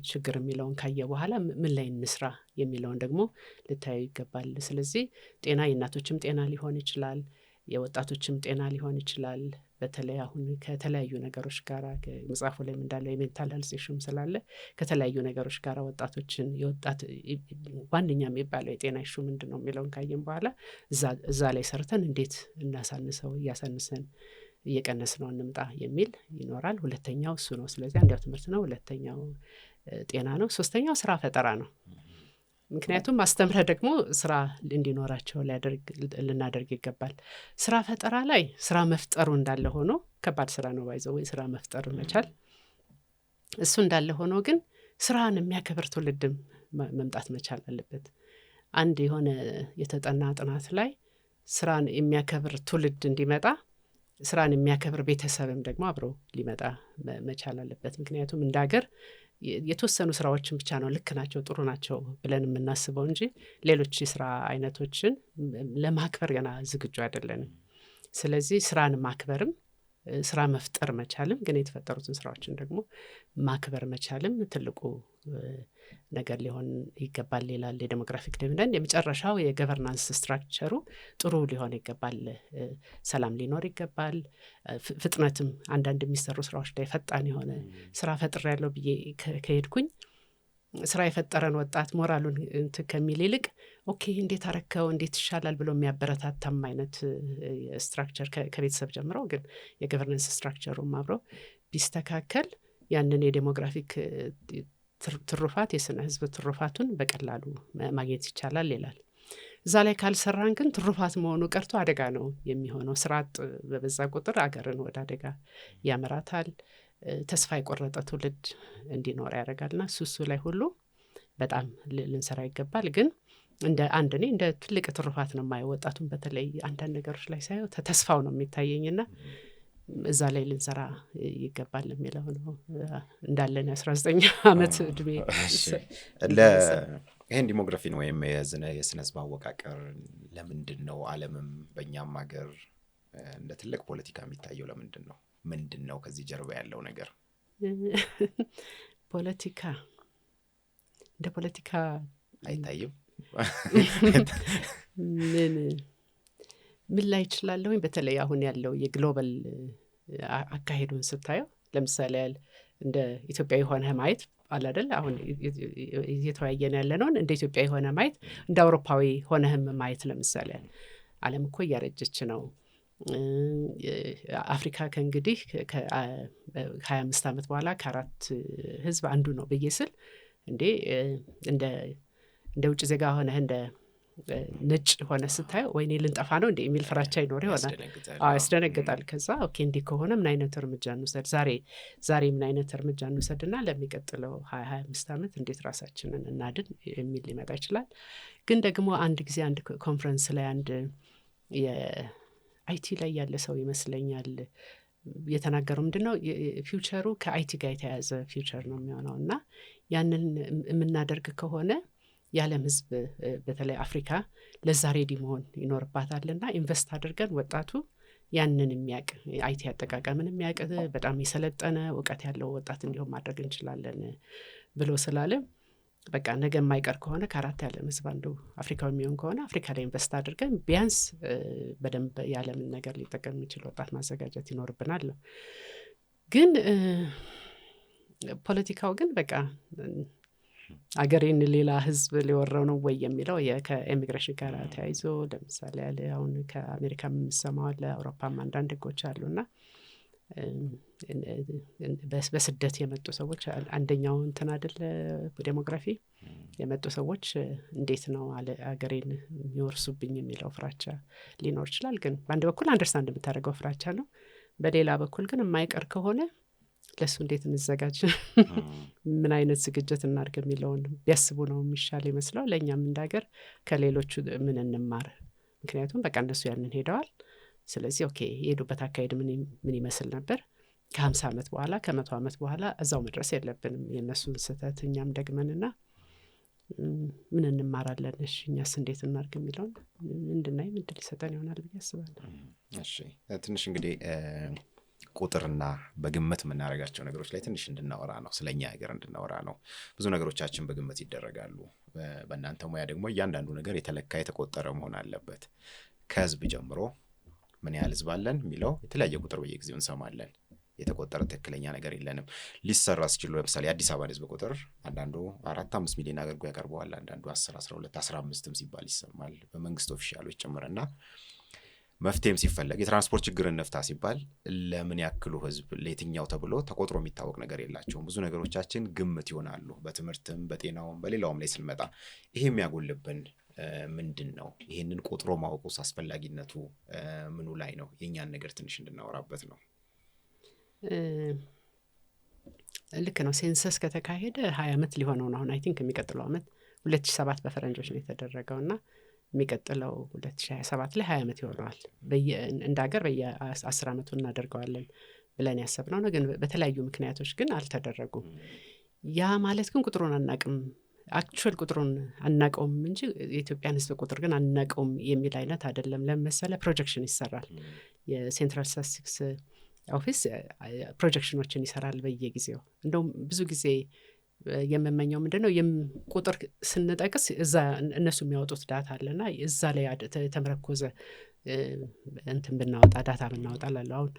ችግር የሚለውን ካየ በኋላ ምን ላይ እንስራ የሚለውን ደግሞ ልታዩ ይገባል። ስለዚህ ጤና የእናቶችም ጤና ሊሆን ይችላል፣ የወጣቶችም ጤና ሊሆን ይችላል። በተለይ አሁን ከተለያዩ ነገሮች ጋር መጽሐፉ ላይ እንዳለው የሜንታል ሄልዝ ኢሹም ስላለ ከተለያዩ ነገሮች ጋር ወጣቶችን የወጣት ዋነኛ የሚባለው የጤና ኢሹ ምንድን ነው የሚለውን ካየን በኋላ እዛ ላይ ሰርተን እንዴት እናሳንሰው፣ እያሳንሰን እየቀነስ ነው እንምጣ የሚል ይኖራል። ሁለተኛው እሱ ነው። ስለዚህ አንዲያው ትምህርት ነው፣ ሁለተኛው ጤና ነው፣ ሶስተኛው ስራ ፈጠራ ነው። ምክንያቱም አስተምረህ ደግሞ ስራ እንዲኖራቸው ልናደርግ ይገባል። ስራ ፈጠራ ላይ ስራ መፍጠሩ እንዳለ ሆኖ ከባድ ስራ ነው ባይዘው ወይ ስራ መፍጠሩ መቻል እሱ እንዳለ ሆኖ ግን ስራን የሚያከብር ትውልድም መምጣት መቻል አለበት። አንድ የሆነ የተጠና ጥናት ላይ ስራን የሚያከብር ትውልድ እንዲመጣ ስራን የሚያከብር ቤተሰብም ደግሞ አብሮ ሊመጣ መቻል አለበት። ምክንያቱም እንደ ሀገር የተወሰኑ ስራዎችን ብቻ ነው ልክ ናቸው ጥሩ ናቸው ብለን የምናስበው እንጂ ሌሎች የስራ አይነቶችን ለማክበር ገና ዝግጁ አይደለንም። ስለዚህ ስራን ማክበርም ስራ መፍጠር መቻልም ግን የተፈጠሩትን ስራዎችን ደግሞ ማክበር መቻልም ትልቁ ነገር ሊሆን ይገባል ይላል የዴሞግራፊክ ዲቪደንድ። የመጨረሻው የገቨርናንስ ስትራክቸሩ ጥሩ ሊሆን ይገባል። ሰላም ሊኖር ይገባል። ፍጥነትም አንዳንድ የሚሰሩ ስራዎች ላይ ፈጣን የሆነ ስራ ፈጥር ያለው ብዬ ከሄድኩኝ ስራ የፈጠረን ወጣት ሞራሉን ከሚል ይልቅ ኦኬ እንዴት አረከው እንዴት ይሻላል ብሎ የሚያበረታታም አይነት ስትራክቸር ከቤተሰብ ጀምሮ ግን የገቨርናንስ ስትራክቸሩም አብሮ ቢስተካከል ያንን የዴሞግራፊክ ትሩፋት የስነ ህዝብ ትሩፋቱን በቀላሉ ማግኘት ይቻላል ይላል። እዛ ላይ ካልሰራን ግን ትሩፋት መሆኑ ቀርቶ አደጋ ነው የሚሆነው። ስራ አጥ በበዛ ቁጥር አገርን ወደ አደጋ ያመራታል። ተስፋ የቆረጠ ትውልድ እንዲኖር ያደርጋልና እሱ ላይ ሁሉ በጣም ልንሰራ ይገባል። ግን እንደ አንድ እኔ እንደ ትልቅ ትሩፋት ነው የማየው። ወጣቱን በተለይ አንዳንድ ነገሮች ላይ ሳየው ተስፋው ነው የሚታየኝና እዛ ላይ ልንሰራ ይገባል የሚለው ነው። እንዳለን 19 ዓመት እድሜ ይህን ዲሞግራፊን ወይም የስነ ህዝብ አወቃቀር ለምንድን ነው ዓለምም በእኛም ሀገር እንደ ትልቅ ፖለቲካ የሚታየው? ለምንድን ነው? ምንድን ነው ከዚህ ጀርባ ያለው ነገር? ፖለቲካ እንደ ፖለቲካ አይታይም። ምን ላይ ይችላለሁኝ? በተለይ አሁን ያለው የግሎባል አካሄዱን ስታየው ለምሳሌ እንደ ኢትዮጵያ የሆነ ማየት አለ አይደል? አሁን እየተወያየን ያለነውን እንደ ኢትዮጵያ የሆነ ማየት፣ እንደ አውሮፓዊ ሆነህም ማየት። ለምሳሌ ዓለም እኮ እያረጀች ነው። አፍሪካ ከእንግዲህ ከ25 ዓመት በኋላ ከ4 ህዝብ አንዱ ነው ብዬ ስል እንደ ውጭ ዜጋ ሆነህ እንደ ነጭ ሆነ ስታየው ወይኔ ልንጠፋ ነው እንደ የሚል ፍራቻ ይኖር ይሆናል። ያስደነግጣል። ከዛ ኦኬ እንዲህ ከሆነ ምን አይነት እርምጃ እንውሰድ፣ ዛሬ ምን አይነት እርምጃ እንውሰድና ለሚቀጥለው 20-25 ዓመት እንዴት ራሳችንን እናድን የሚል ሊመጣ ይችላል። ግን ደግሞ አንድ ጊዜ አንድ ኮንፈረንስ ላይ አንድ የአይቲ ላይ ያለ ሰው ይመስለኛል የተናገረው ምንድን ነው ፊውቸሩ ከአይቲ ጋር የተያያዘ ፊውቸር ነው የሚሆነው እና ያንን የምናደርግ ከሆነ የዓለም ህዝብ በተለይ አፍሪካ ለዛ ሬዲ መሆን ይኖርባታልና ኢንቨስት አድርገን ወጣቱ ያንን የሚያውቅ አይቲ አጠቃቀምን የሚያውቅ በጣም የሰለጠነ እውቀት ያለው ወጣት እንዲሆን ማድረግ እንችላለን ብሎ ስላለ በቃ ነገ የማይቀር ከሆነ ከ4 የዓለም ህዝብ አንዱ አፍሪካዊ የሚሆን ከሆነ አፍሪካ ላይ ኢንቨስት አድርገን ቢያንስ በደንብ የዓለምን ነገር ሊጠቀም የሚችል ወጣት ማዘጋጀት ይኖርብናል ነው። ግን ፖለቲካው ግን በቃ አገሬን ሌላ ህዝብ ሊወረው ነው ወይ የሚለው ከኢሚግሬሽን ጋር ተያይዞ ለምሳሌ ያለ አሁን ከአሜሪካ የምንሰማው አለ፣ አውሮፓም አንዳንድ ህጎች አሉና በስደት የመጡ ሰዎች አንደኛው እንትን አይደለ ዴሞግራፊ የመጡ ሰዎች እንዴት ነው አገሬን የሚወርሱብኝ የሚለው ፍራቻ ሊኖር ይችላል። ግን በአንድ በኩል አንደርስታንድ የምታደርገው ፍራቻ ነው። በሌላ በኩል ግን የማይቀር ከሆነ ለሱ እንዴት እንዘጋጅ፣ ምን አይነት ዝግጅት እናድርግ የሚለውን ቢያስቡ ነው የሚሻል ይመስለው። ለእኛም እንዳገር ከሌሎቹ ምን እንማር? ምክንያቱም በቃ እነሱ ያንን ሄደዋል። ስለዚህ ኦኬ የሄዱበት አካሄድ ምን ይመስል ነበር? ከ50 ዓመት በኋላ ከ100 ዓመት በኋላ እዛው መድረስ የለብንም። የእነሱን ስህተት እኛም ደግመንና ምን እንማራለን? እሺ እኛስ እንዴት እናድርግ የሚለውን እንድናይ ምድል ይሰጠን ይሆናል ብዬ አስባለሁ። እሺ ትንሽ እንግዲህ ቁጥርና በግምት የምናደርጋቸው ነገሮች ላይ ትንሽ እንድናወራ ነው። ስለኛ ሀገር እንድናወራ ነው። ብዙ ነገሮቻችን በግምት ይደረጋሉ። በእናንተ ሙያ ደግሞ እያንዳንዱ ነገር የተለካ የተቆጠረ መሆን አለበት። ከህዝብ ጀምሮ ምን ያህል ህዝብ አለን የሚለው የተለያየ ቁጥር በየጊዜው እንሰማለን። የተቆጠረ ትክክለኛ ነገር የለንም። ሊሰራ ሲችሉ ለምሳሌ አዲስ አበባ ህዝብ ቁጥር አንዳንዱ 4-5 ሚሊዮን አድርጎ ያቀርበዋል። አንዳንዱ 10-12-15 ሲባል ይሰማል በመንግስት ኦፊሻሎች ጭምርና መፍትሄም ሲፈለግ የትራንስፖርት ችግርን ነፍታ ሲባል ለምን ያክሉ ህዝብ ለየትኛው ተብሎ ተቆጥሮ የሚታወቅ ነገር የላቸውም። ብዙ ነገሮቻችን ግምት ይሆናሉ። በትምህርትም በጤናውም በሌላውም ላይ ስንመጣ ይሄ የሚያጎልብን ምንድን ነው? ይሄንን ቆጥሮ ማወቁስ አስፈላጊነቱ ምኑ ላይ ነው? የእኛን ነገር ትንሽ እንድናወራበት ነው። ልክ ነው። ሴንሰስ ከተካሄደ 20 ዓመት ሊሆነው ነው። አሁን አይ ቲንክ የሚቀጥለው ዓመት 2007 በፈረንጆች ነው የተደረገውና የሚቀጥለው 2027 ላይ 20 ዓመት ይሆነዋል። እንደ ሀገር በየ10 ዓመቱ እናደርገዋለን ብለን ያሰብነው ነው። ግን በተለያዩ ምክንያቶች ግን አልተደረጉም። ያ ማለት ግን ቁጥሩን አናቅም፣ አክቹዋል ቁጥሩን አናቀውም እንጂ የኢትዮጵያን ህዝብ ቁጥር ግን አናቀውም የሚል አይነት አይደለም። ለምሳሌ ፕሮጀክሽን ይሰራል። የሴንትራል ስታቲስቲክስ ኦፊስ ፕሮጀክሽኖችን ይሰራል በየጊዜው። እንደውም ብዙ ጊዜ የምመኘው ምንድነው ቁጥር ስንጠቅስ እዛ እነሱ የሚያወጡት ዳታ አለና እዛ ላይ ተመረኮዘ እንትን ብናወጣ ዳታ ብናወጣ ላለው አሁን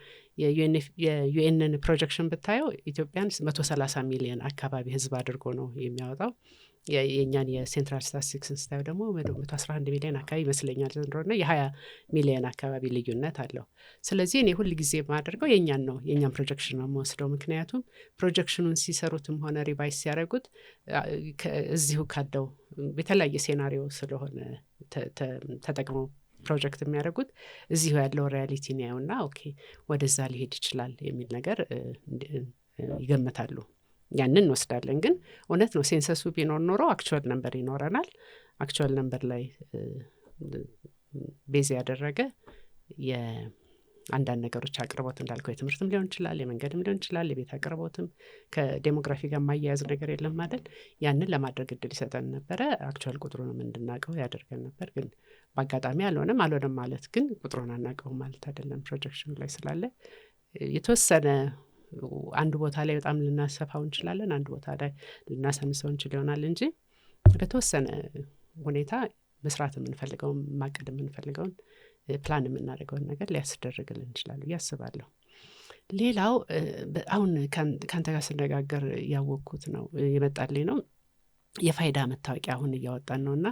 የዩኤንን ፕሮጀክሽን ብታየው ኢትዮጵያን 130 ሚሊዮን አካባቢ ህዝብ አድርጎ ነው የሚያወጣው። የኛን የሴንትራል ስታቲስቲክስ ስታዩ ደግሞ 111 ሚሊዮን አካባቢ ይመስለኛል ዘንድሮና የ20 ሚሊዮን አካባቢ ልዩነት አለው። ስለዚህ እኔ ሁል ጊዜ የማደርገው የኛን ፕሮጀክሽን ነው የምወስደው። ምክንያቱም ፕሮጀክሽኑን ሲሰሩትም ሆነ ሪቫይስ ሲያደርጉት እዚሁ ካለው የተለያየ ሴናሪዮ ስለሆነ ተጠቅመው ፕሮጀክት የሚያደርጉት እዚሁ ያለው ሪያሊቲ ነው ያውና ኦኬ ወደዛ ሊሄድ ይችላል የሚል ነገር ይገምታሉ። ያንን እንወስዳለን። ግን እውነት ነው ሴንሰሱ ቢኖር ኖሮ አክቹዋል ነምበር ይኖረናል። አክቹዋል ነምበር ላይ ቤዝ ያደረገ የአንዳንድ ነገሮች አቅርቦት እንዳልከው የትምህርትም ሊሆን ይችላል፣ የመንገድም ሊሆን ይችላል፣ የቤት አቅርቦትም ከዴሞግራፊ ጋር ማያያዝ ነገር የለም ማለት ያንን ለማድረግ እድል ይሰጠን ነበረ። አክቹዋል ቁጥሩንም እንድናቀው ያደርገን ነበር። ግን በአጋጣሚ አልሆነም ማለት ግን ቁጥሩን አናቀው ማለት አይደለም። ፕሮጀክሽን ላይ ስላለ የተወሰነ አንድ ቦታ ላይ በጣም ልናሰፋው እንችላለን፣ አንድ ቦታ ላይ ልናሰንሰው እንችል ይሆናል እንጂ በተወሰነ ሁኔታ መስራት የምንፈልገውን ማቀድ የምንፈልገውን ፕላን የምናደርገውን ነገር ሊያስደርግልን እንችላሉ ያስባለሁ። ሌላው አሁን ካንተ ጋር ስነጋገር ያወቅኩት ነው የመጣልኝ ነው የፋይዳ መታወቂያ አሁን እያወጣን ነውና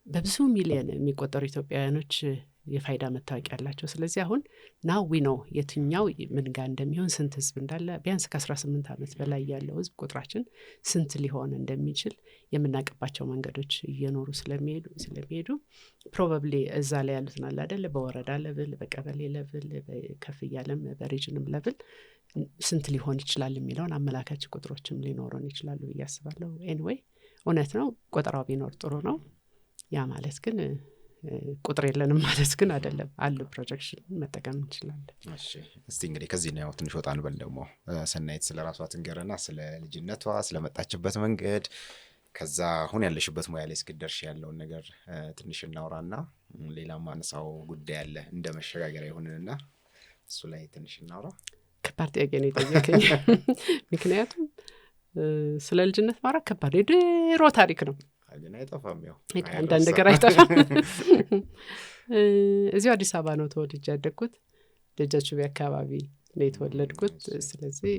በብዙ ሚሊዮን የሚቆጠሩ ኢትዮጵያውያኖች የፋይዳ መታወቂያ ያላቸው። ስለዚህ አሁን ናዊ ነው የትኛው ምን ጋር እንደሚሆን ስንት ህዝብ እንዳለ ቢያንስ ከ18 ዓመት በላይ ያለው ህዝብ ቁጥራችን ስንት ሊሆን እንደሚችል የምናውቅባቸው መንገዶች እየኖሩ ስለሚሄዱ ፕሮባብሊ እዛ ላይ ያሉትን አለ አይደለ በወረዳ ለብል በቀበሌ ለብል ከፍ እያለም በሪጅንም ለብል ስንት ሊሆን ይችላል የሚለውን አመላካች ቁጥሮችም ሊኖሩን ይችላሉ ብዬ አስባለሁ። ኤኒዌይ እውነት ነው ቆጠራው ቢኖር ጥሩ ነው። ያ ማለት ግን ቁጥር የለንም ማለት ግን አይደለም። አሉ ፕሮጀክሽን መጠቀም እንችላለን። እሺ እስቲ እንግዲህ ከዚህ ነው ትንሽ ወጣ እንበል ደግሞ ሰናይት ስለ ራሷ ትንገረና ስለ ልጅነቷ ስለመጣችበት መንገድ ከዛ አሁን ያለሽበት ሙያ ላይ እስክደርሽ ያለውን ነገር ትንሽ እናውራና ሌላም ማነሳው ጉዳይ አለ እንደ መሸጋገሪያ ይሁንና እሱ ላይ ትንሽ እናውራ። ከባድ ጥያቄ ነው የጠየቀኝ። ምክንያቱም ስለ ልጅነት ማውራት ከባድ የድሮ ታሪክ ነው። ግን አይጠፋም ያው አንዳንድ ነገር አይጠፋም። እዚሁ አዲስ አበባ ነው ተወልጄ ያደግኩት። ደጃችቤ አካባቢ ነው የተወለድኩት። ስለዚህ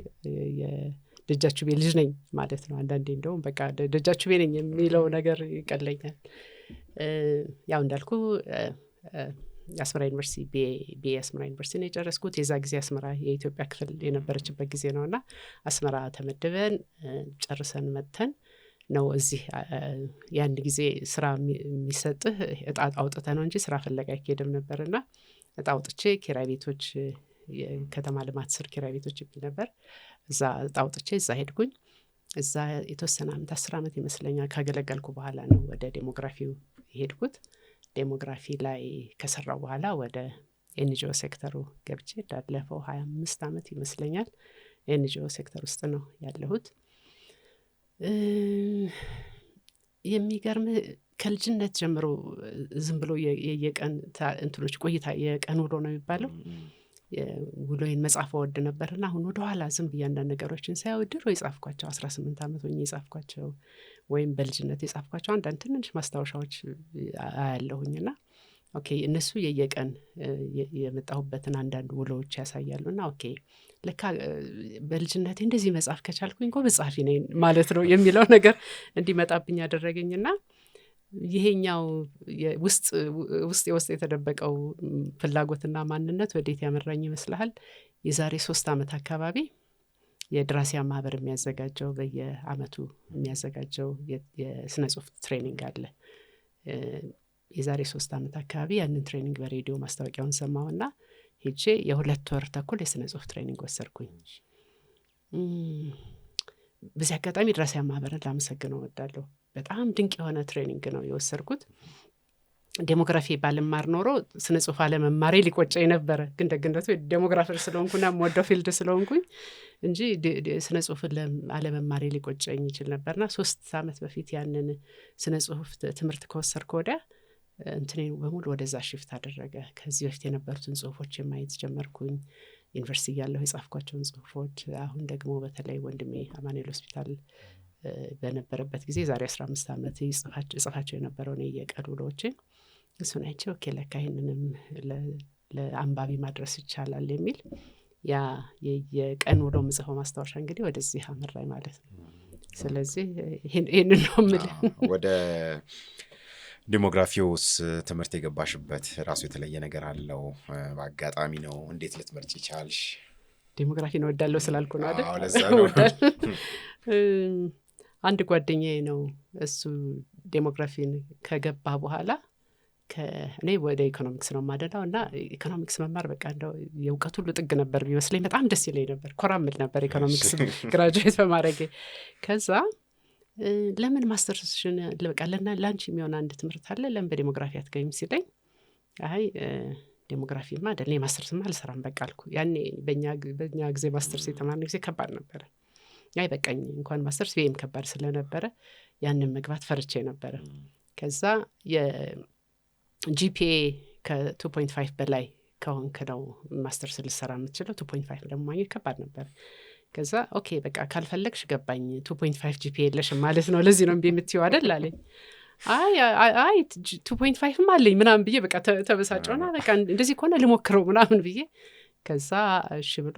የደጃችቤ ልጅ ነኝ ማለት ነው። አንዳንዴ እንደውም በቃ ደጃችቤ ነኝ የሚለው ነገር ይቀለኛል። ያው እንዳልኩ አስመራ ዩኒቨርሲቲ ቢኤ አስመራ ዩኒቨርሲቲ ነው የጨረስኩት። የዛ ጊዜ አስመራ የኢትዮጵያ ክፍል የነበረችበት ጊዜ ነውና አስመራ ተመድበን ጨርሰን መጥተን ነው እዚህ ያን ጊዜ ስራ የሚሰጥህ እጣ አውጥተ ነው እንጂ ስራ ፈለጋ አይሄድም ነበርና እጣ አውጥቼ ኪራይ ቤቶች የከተማ ልማት ስር ኪራይ ቤቶች ይብል ነበር። እዛ እጣ አውጥቼ እዛ ሄድኩኝ። እዛ የተወሰነ ዓመት 10 ዓመት ይመስለኛል ካገለገልኩ በኋላ ነው ወደ ዴሞግራፊው ሄድኩት። ዴሞግራፊ ላይ ከሰራው በኋላ ወደ ኤንጂኦ ሴክተሩ ገብቼ እንዳለፈው 25 ዓመት ይመስለኛል ኤንጂኦ ሴክተር ውስጥ ነው ያለሁት። የሚገርም ከልጅነት ጀምሮ ዝም ብሎ የቀን እንትኖች ቆይታ የቀን ውሎ ነው የሚባለው ውሎዬን መጻፍ ወድ ነበርና አሁን ወደ ኋላ ዝም ብዬ አንዳንድ ነገሮችን ሳይው ድሮ የጻፍኳቸው 18 ዓመት ሆኜ የጻፍኳቸው ወይም በልጅነት የጻፍኳቸው አንዳንድ ትንንሽ ማስታወሻዎች አያለሁኝና ኦኬ እነሱ የየቀን የመጣሁበትን አንዳንድ ውሎዎች ያሳያሉና ኦኬ ለካ በልጅነቴ እንደዚህ መጻፍ ከቻልኩኝ ጎበዝ ጻፊ ነኝ ማለት ነው የሚለው ነገር እንዲመጣብኝ ያደረገኝና ይሄኛው ውስጥ የተደበቀው ፍላጎትና ማንነት ወዴት ያመራኝ ይመስልሃል? የዛሬ 3 ዓመት አካባቢ የድራሲያ ማህበር የሚያዘጋጀው በየአመቱ የሚያዘጋጀው የስነ ጽሁፍ ትሬኒንግ አለ። የዛሬ 3 ዓመት አካባቢ ያንን ትሬኒንግ በሬዲዮ ማስታወቂያውን ሰማሁና ሄጄ የ2 ወር ተኩል የስነ ጽሁፍ ትሬኒንግ ወሰድኩኝ። በዚህ አጋጣሚ ድራሲያ ማህበርን ላመሰግነው እወዳለሁ። በጣም ድንቅ የሆነ ትሬኒንግ ነው የወሰድኩት። ዴሞግራፊ ባልማር ኖሮ ስነ ጽሁፍ አለመማሬ ሊቆጨኝ ነበረ። ግን ደግነቱ ዴሞግራፈር ስለሆንኩና የምወደው ፊልድ ስለሆንኩኝ እንጂ ስነ ጽሁፍ አለመማሬ ሊቆጨኝ ይችል ነበርና 3 ዓመት በፊት ያንን ስነ ጽሁፍ ትምህርት ከወሰድኩ ወዲያ እንትኔ በሙሉ ወደዛ ሽፍት አደረገ። ከዚህ በፊት የነበሩትን ጽሁፎች ማየት ጀመርኩኝ። ዩኒቨርሲቲ ያለው የጻፍኳቸውን ጽሁፎች አሁን ደግሞ በተለይ ወንድሜ አማኑኤል ሆስፒታል በነበረበት ጊዜ ዛሬ 15 ዓመት ጽፋቸው የነበረው ነው የቀን ውሎችን እሱን አይቼ ኦኬ ለካ ይሄንንም ለአንባቢ ማድረስ ይቻላል የሚል ያ የቀን ውሎ ምጽፈው ማስታወሻ እንግዲህ ወደዚህ አመራኝ ማለት ነው። ስለዚህ ይሄንን ነው የምልህ። ወደ ዲሞግራፊውስ ትምህርት የገባሽበት ራሱ የተለየ ነገር አለው? በአጋጣሚ ነው? እንዴት ልትመርጭ ይቻልሽ? ዲሞግራፊን እወዳለሁ ስላልኩ ነው አይደል? ለዛ ነው። አንድ ጓደኛዬ ነው እሱ ዲሞግራፊን ከገባ በኋላ እኔ ወደ ኢኮኖሚክስ ነው የማደላው እና ኢኮኖሚክስ መማር በቃ እንደው የእውቀት ሁሉ ጥግ ነበር ቢመስለኝ። በጣም ደስ ይለኝ ነበር፣ ኮራምል ነበር ኢኮኖሚክስ ግራጁዌት በማድረጌ። ከዛ ለምን ማስተርስሽን በቃ ለአንቺ የሚሆን አንድ ትምህርት አለ ለምን በዲሞግራፊ አትገቢም ሲለኝ፣ አይ ዲሞግራፊማ አይደል ማስተርስማ አልሰራም በቃ አልኩ። ያኔ በእኛ ጊዜ ማስተርስ የተማርን ጊዜ ከባድ ነበረ። አይ በቃኝ እንኳን ማስተርስ ቢኤም ከባድ ስለነበረ ያንን መግባት ፈርቼ ነበረ። ከዛ የጂፒኤ ከ2.5 በላይ ከሆንክ ነው ማስተርስ ልሰራ የምትችለው። 2.5 ደግሞ ማግኘት ከባድ ነበር። ከዛ ኦኬ በቃ ካልፈለግሽ ገባኝ 2.5 ጂፒኤ የለሽም ማለት ነው፣ ለዚህ ነው እምቢ የምትይው አይደል አለኝ። አይ 2.5ም አለኝ ምናምን ብዬ በቃ ተበሳጨውና በቃ እንደዚህ ከሆነ ልሞክረው ምናምን ብዬ ከዛ እሺ ብሎ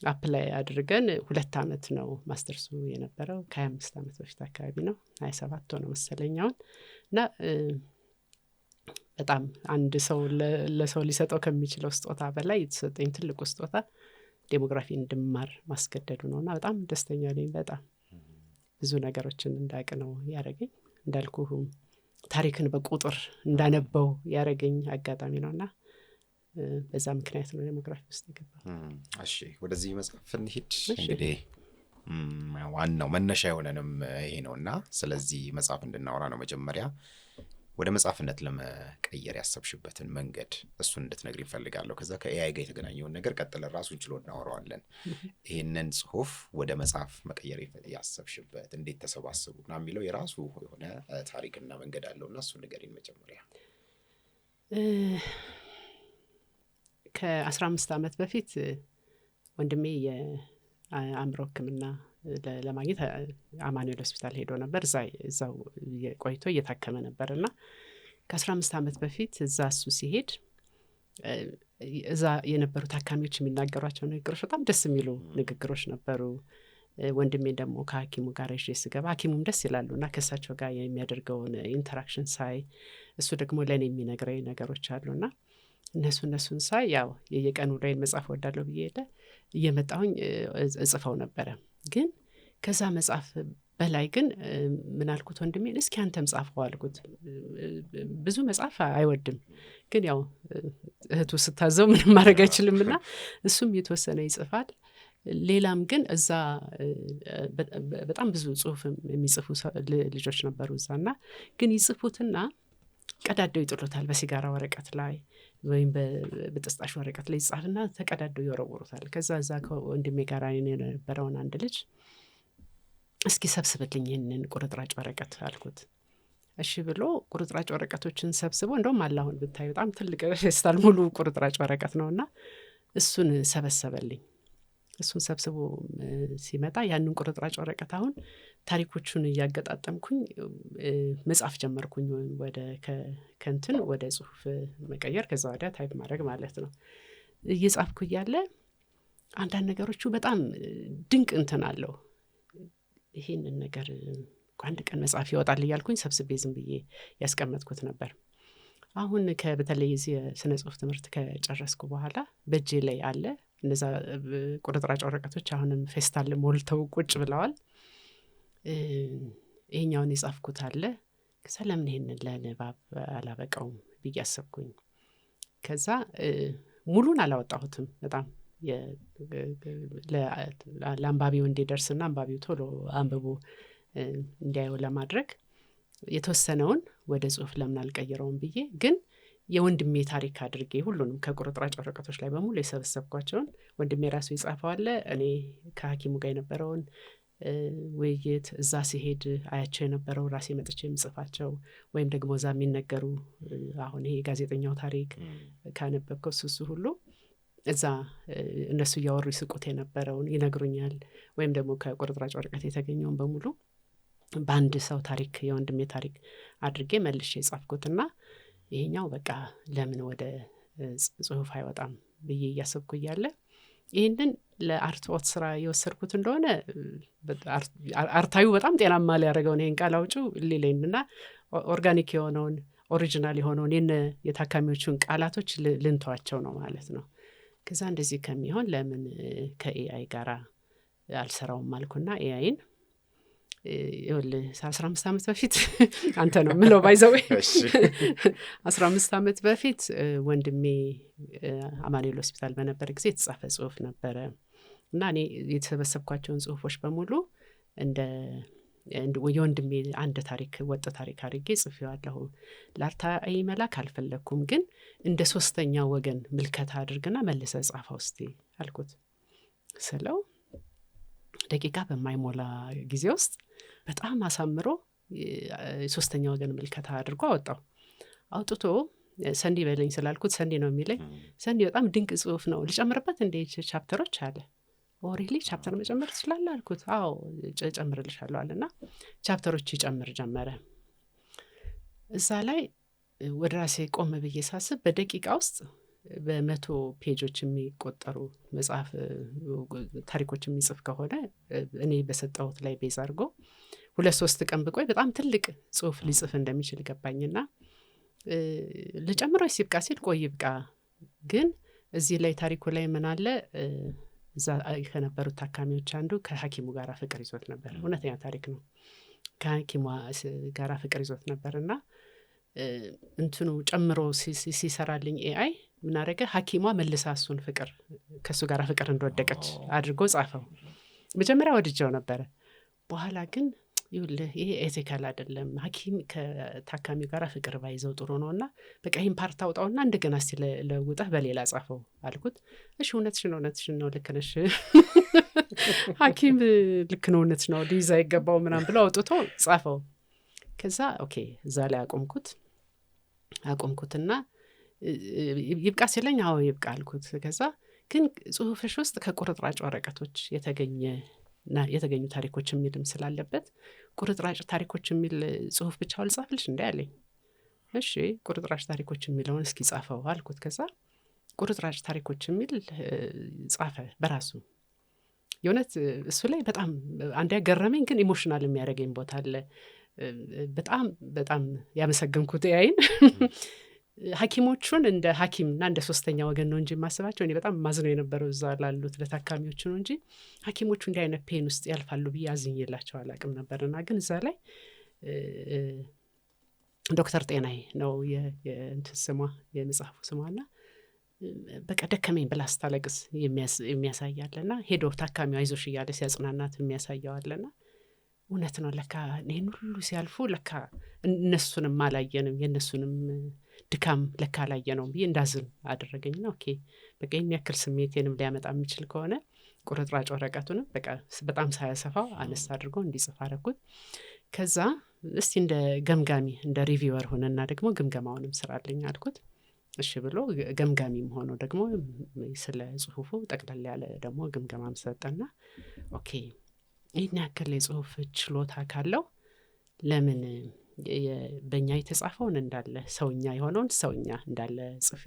አፕላይ አድርገን 2 ዓመት ነው ማስተርሱ የነበረው። ከ25 ዓመት በፊት አካባቢ ነው 27 ሆነ መሰለኛውን። እና በጣም አንድ ሰው ለሰው ሊሰጠው ከሚችለው ስጦታ በላይ የተሰጠኝ ትልቁ ስጦታ ዴሞግራፊ እንድማር ማስገደዱ ነው። እና በጣም ደስተኛ ነኝ። በጣም ብዙ ነገሮችን እንዳውቅ ነው ያደረገኝ። እንዳልኩህ ታሪክን በቁጥር እንዳነበው ያደረገኝ አጋጣሚ ነው። እና በዛ ምክንያት ነው ዴሞግራፊ ውስጥ የገባው። እሺ ወደዚህ መጽሐፍ እንሂድ። እንግዲህ ዋናው መነሻ የሆነንም ይሄ ነው እና ስለዚህ መጽሐፍ እንድናወራ ነው። መጀመሪያ ወደ መጽሐፍነት ለመቀየር ያሰብሽበትን መንገድ እሱን እንድትነግሪኝ እፈልጋለሁ። ከዛ ከኤአይ ጋር የተገናኘውን ነገር ቀጥለን ራሱን ችሎ እናወራዋለን። ይህንን ጽሁፍ ወደ መጽሐፍ መቀየር ያሰብሽበት እንዴት ተሰባሰቡ እና የሚለው የራሱ የሆነ ታሪክና መንገድ አለው እና እሱን ንገሪኝ መጀመሪያ። ከ15 ዓመት በፊት ወንድሜ የአእምሮ ሕክምና ለማግኘት አማኑኤል ሆስፒታል ሄዶ ነበር። እዛው ቆይቶ እየታከመ ነበር እና ከ15 ዓመት በፊት እዛ እሱ ሲሄድ እዛ የነበሩ ታካሚዎች የሚናገሯቸው ንግግሮች በጣም ደስ የሚሉ ንግግሮች ነበሩ። ወንድሜን ደግሞ ከሐኪሙ ጋር ይዤ ስገባ ሐኪሙም ደስ ይላሉ እና ከእሳቸው ጋር የሚያደርገውን ኢንተራክሽን ሳይ እሱ ደግሞ ለእኔ የሚነግረኝ ነገሮች አሉና እነሱን ሳይ ያው የየቀኑ ላይን መጽሐፍ ወዳለሁ ብዬ እየመጣሁኝ እጽፈው ነበረ። ግን ከዛ መጽሐፍ በላይ ግን ምን አልኩት ወንድሜን፣ እስኪ አንተም ጻፈው አልኩት። ብዙ መጽሐፍ አይወድም፣ ግን ያው እህቱ ስታዘው ምንም ማድረግ አይችልምና እሱም የተወሰነ ይጽፋል። ሌላም ግን እዛ በጣም ብዙ ጽሁፍ የሚጽፉ ልጆች ነበሩ እዛና ግን ይጽፉትና ቀዳደው ይጥሉታል። በሲጋራ ወረቀት ላይ ወይም በጥስጣሽ ወረቀት ላይ ይጻፍና ተቀዳደው ይወረውሩታል። ከዛ እዛ ከወንድሜ ጋር የነበረውን አንድ ልጅ እስኪ ሰብስብልኝ ይህንን ቁርጥራጭ ወረቀት አልኩት። እሺ ብሎ ቁርጥራጭ ወረቀቶችን ሰብስቦ እንደውም አለ አሁን ብታይ በጣም ትልቅ ፌስታል ሙሉ ቁርጥራጭ ወረቀት ነውና እሱን ሰበሰበልኝ። እሱን ሰብስቦ ሲመጣ ያንን ቁርጥራጭ ወረቀት አሁን ታሪኮቹን እያገጣጠምኩኝ መጽሐፍ ጀመርኩኝ። ወደ ከንትን ወደ ጽሁፍ መቀየር፣ ከዛ ወዲያ ታይፕ ማድረግ ማለት ነው። እየጻፍኩ እያለ አንዳንድ ነገሮቹ በጣም ድንቅ እንትን አለው። ይሄንን ነገር አንድ ቀን መጽሐፍ ይወጣል እያልኩኝ ሰብስቤ ዝም ብዬ ያስቀመጥኩት ነበር። አሁን በተለይ የዚህ የስነ ጽሁፍ ትምህርት ከጨረስኩ በኋላ በእጄ ላይ አለ እነዛ ቁርጥራጭ ወረቀቶች አሁንም ፌስታል ሞልተው ቁጭ ብለዋል። ይሄኛውን የጻፍኩት አለ። ከዛ ለምን ይሄንን ለንባብ አላበቃውም ብዬ አሰብኩኝ። ከዛ ሙሉን አላወጣሁትም። በጣም ለአንባቢው እንዲደርስና አንባቢው ቶሎ አንብቦ እንዲያየው ለማድረግ የተወሰነውን ወደ ጽሁፍ ለምን አልቀይረውም ብዬ ግን የወንድሜ ታሪክ አድርጌ ሁሉንም ከቁርጥራጭ ወረቀቶች ላይ በሙሉ የሰበሰብኳቸውን ወንድሜ ራሱ ይጻፈዋል። እኔ ከሐኪሙ ጋር የነበረውን ውይይት እዛ ሲሄድ አያቸው የነበረው ራሴ መጥቼ የምጽፋቸው ወይም ደግሞ እዛ የሚነገሩ አሁን ይሄ ጋዜጠኛው ታሪክ ካነበብከው እሱ ሁሉ እዛ እነሱ እያወሩ ይስቁት የነበረውን ይነግሩኛል። ወይም ደግሞ ከቁርጥራጭ ወረቀት የተገኘውን በሙሉ በአንድ ሰው ታሪክ የወንድሜ ታሪክ አድርጌ መልሼ የጻፍኩትና ይሄኛው በቃ ለምን ወደ ጽሁፍ አይወጣም ብዬ እያሰብኩ እያለ ይህንን ለአርትዖት ስራ የወሰድኩት እንደሆነ አርታዩ በጣም ጤናማ ሊያደርገው ይሄን ቃል አውጪው ሊለኝና ኦርጋኒክ የሆነውን ኦሪጂናል የሆነውን የታካሚዎቹን ቃላቶች ልንተዋቸው ነው ማለት ነው። ከዛ እንደዚህ ከሚሆን ለምን ከኤአይ ጋር አልሰራውም አልኩና ኤአይን 15 ዓመት በፊት አንተ ነው ምለው ባይዘው 15 ዓመት በፊት ወንድሜ አማኑኤል ሆስፒታል በነበረ ጊዜ የተጻፈ ጽሁፍ ነበረ እና እኔ የተሰበሰብኳቸውን ጽሁፎች በሙሉ እንደ የወንድሜ አንድ ታሪክ ወጥ ታሪክ አድርጌ ጽፌዋለሁ። ለአርታኢ መላክ አልፈለኩም፣ ግን እንደ ሶስተኛ ወገን ምልከታ አድርግና መልሰ ጻፈው እስቲ አልኩት ስለው ደቂቃ በማይሞላ ጊዜ ውስጥ በጣም አሳምሮ ሶስተኛ ወገን ምልከታ አድርጎ አውጥቶ ሰንዲ በለኝ ስላልኩት ሰንዲ ነው የሚለኝ። ሰንዲ በጣም ድንቅ ጽሁፍ ነው፣ ልጨምርበት እንደ ቻፕተሮች አለ። ኦሪሊ ቻፕተር መጨመር ትችላለህ አልኩት። አዎ ጨምርልሻለሁ አለና ቻፕተሮች ይጨምር ጀመረ። እዛ ላይ ወደ ራሴ ቆም ብዬ ሳስብ በደቂቃ ውስጥ በ100 ፔጆች የሚቆጠሩ መጽሐፍ ታሪኮች የሚጽፍ ከሆነ እኔ በሰጠሁት ላይ ቤዝ አድርጎ 2-3 ቀን ብቆይ በጣም ትልቅ ጽሁፍ ሊጽፍ እንደሚችል ገባኝና ልጨምረው ሲብቃ ሲል ቆይ ይብቃ። ግን እዚህ ላይ ታሪኩ ላይ ምን አለ፣ እዛ ከነበሩት ታካሚዎች አንዱ ከሐኪሙ ጋር ፍቅር ይዞት ነበር። እውነተኛ ታሪክ ነው። ከሐኪሙ ጋር ፍቅር ይዞት ነበርና እንትኑ ጨምሮ ሲሰራልኝ ኤአይ ምን አደረገ፣ ሐኪሟ መልሳ እሱን ፍቅር ከሱ ጋር ፍቅር እንደወደቀች አድርጎ ጻፈው። መጀመሪያ ወድጀው ነበረ። በኋላ ግን ይኸውልህ ይሄ ኤቲካል አይደለም፣ ሐኪም ከታካሚው ጋር ፍቅር ባይዘው ጥሩ ነውና በቃ ይሄን ፓርት አውጣውና እንደገና እስቲ ለውጠህ በሌላ ጻፈው አልኩት። እሺ እውነትሽን ነው ልክ ነሽ ሐኪም ልክ ነው እውነት ነው ሊይዝ አይገባው ምናምን ብሎ አውጥቶ ጻፈው። ከዛ ኦኬ እዛ ላይ አቆምኩትና ይብቃ ሲለኝ አዎ ይብቃ አልኩት። ከዛ ግን ጽሁፍሽ ውስጥ ከቁርጥራጭ ወረቀቶች የተገኙ ታሪኮች የሚልም ስላለበት ቁርጥራጭ ታሪኮች የሚል ጽሁፍ ብቻ አልጻፍልሽ እንዴ አለኝ። እሺ ቁርጥራጭ ታሪኮች የሚለውን እስኪ ጻፈው አልኩት። ከዛ ቁርጥራጭ ታሪኮች የሚል ጻፈ በራሱ። የእውነት እሱ ላይ በጣም አንድ ያገረመኝ ግን ኢሞሽናል የሚያደርገኝ ቦታ አለ። በጣም ያመሰገንኩት ኤአይን ሐኪሞቹን እንደ ሐኪምና እንደ ሶስተኛ ወገን ነው እንጂ የማስባቸው እኔ በጣም ማዝነው የነበረው እዛ ላሉት ለታካሚዎቹ ነው እንጂ ሐኪሞቹ እንዲህ አይነት ፔን ውስጥ ያልፋሉ ብዬ አዝኜላቸው አላቅም ነበርና ግን እዛ ላይ ዶክተር ጤናዬ ነው የእንትን ስሟ የመጽሐፉ ስሟና በቃ ደከመኝ ብላ ስታለቅስ የሚያሳያለና ሄዶ ታካሚው አይዞሽ እያለ ሲያጽናናት የሚያሳየዋለና እውነት ነው ለካ ይህን ሁሉ ሲያልፉ ለካ እነሱንም አላየንም የእነሱንም ድካም ለካ አላየነውም ብዬ እንዳዝን አደረገኝና ኦኬ በቃ ይህን ያክል ስሜቴንም ሊያመጣ የሚችል ከሆነ ቁርጥራጭ ወረቀቱንም በቃ በጣም ሳያሰፋው አነስ አድርጎ እንዲጽፍ አደረኩት። ከዛ እስቲ እንደ ገምጋሚ እንደ ሪቪወር ሆነና ደግሞ ግምገማውንም ስራልኝ አልኩት። እሺ ብሎ ገምጋሚም ሆኖ ደግሞ ስለ ጽሁፉ ጠቅላላ ያለ ደግሞ ግምገማም ሰጠና ኦኬ ይህን ያክል የጽሁፍ ችሎታ ካለው ለምን በእኛ የተጻፈውን እንዳለ ሰውኛ የሆነውን ሰውኛ እንዳለ ጽፌ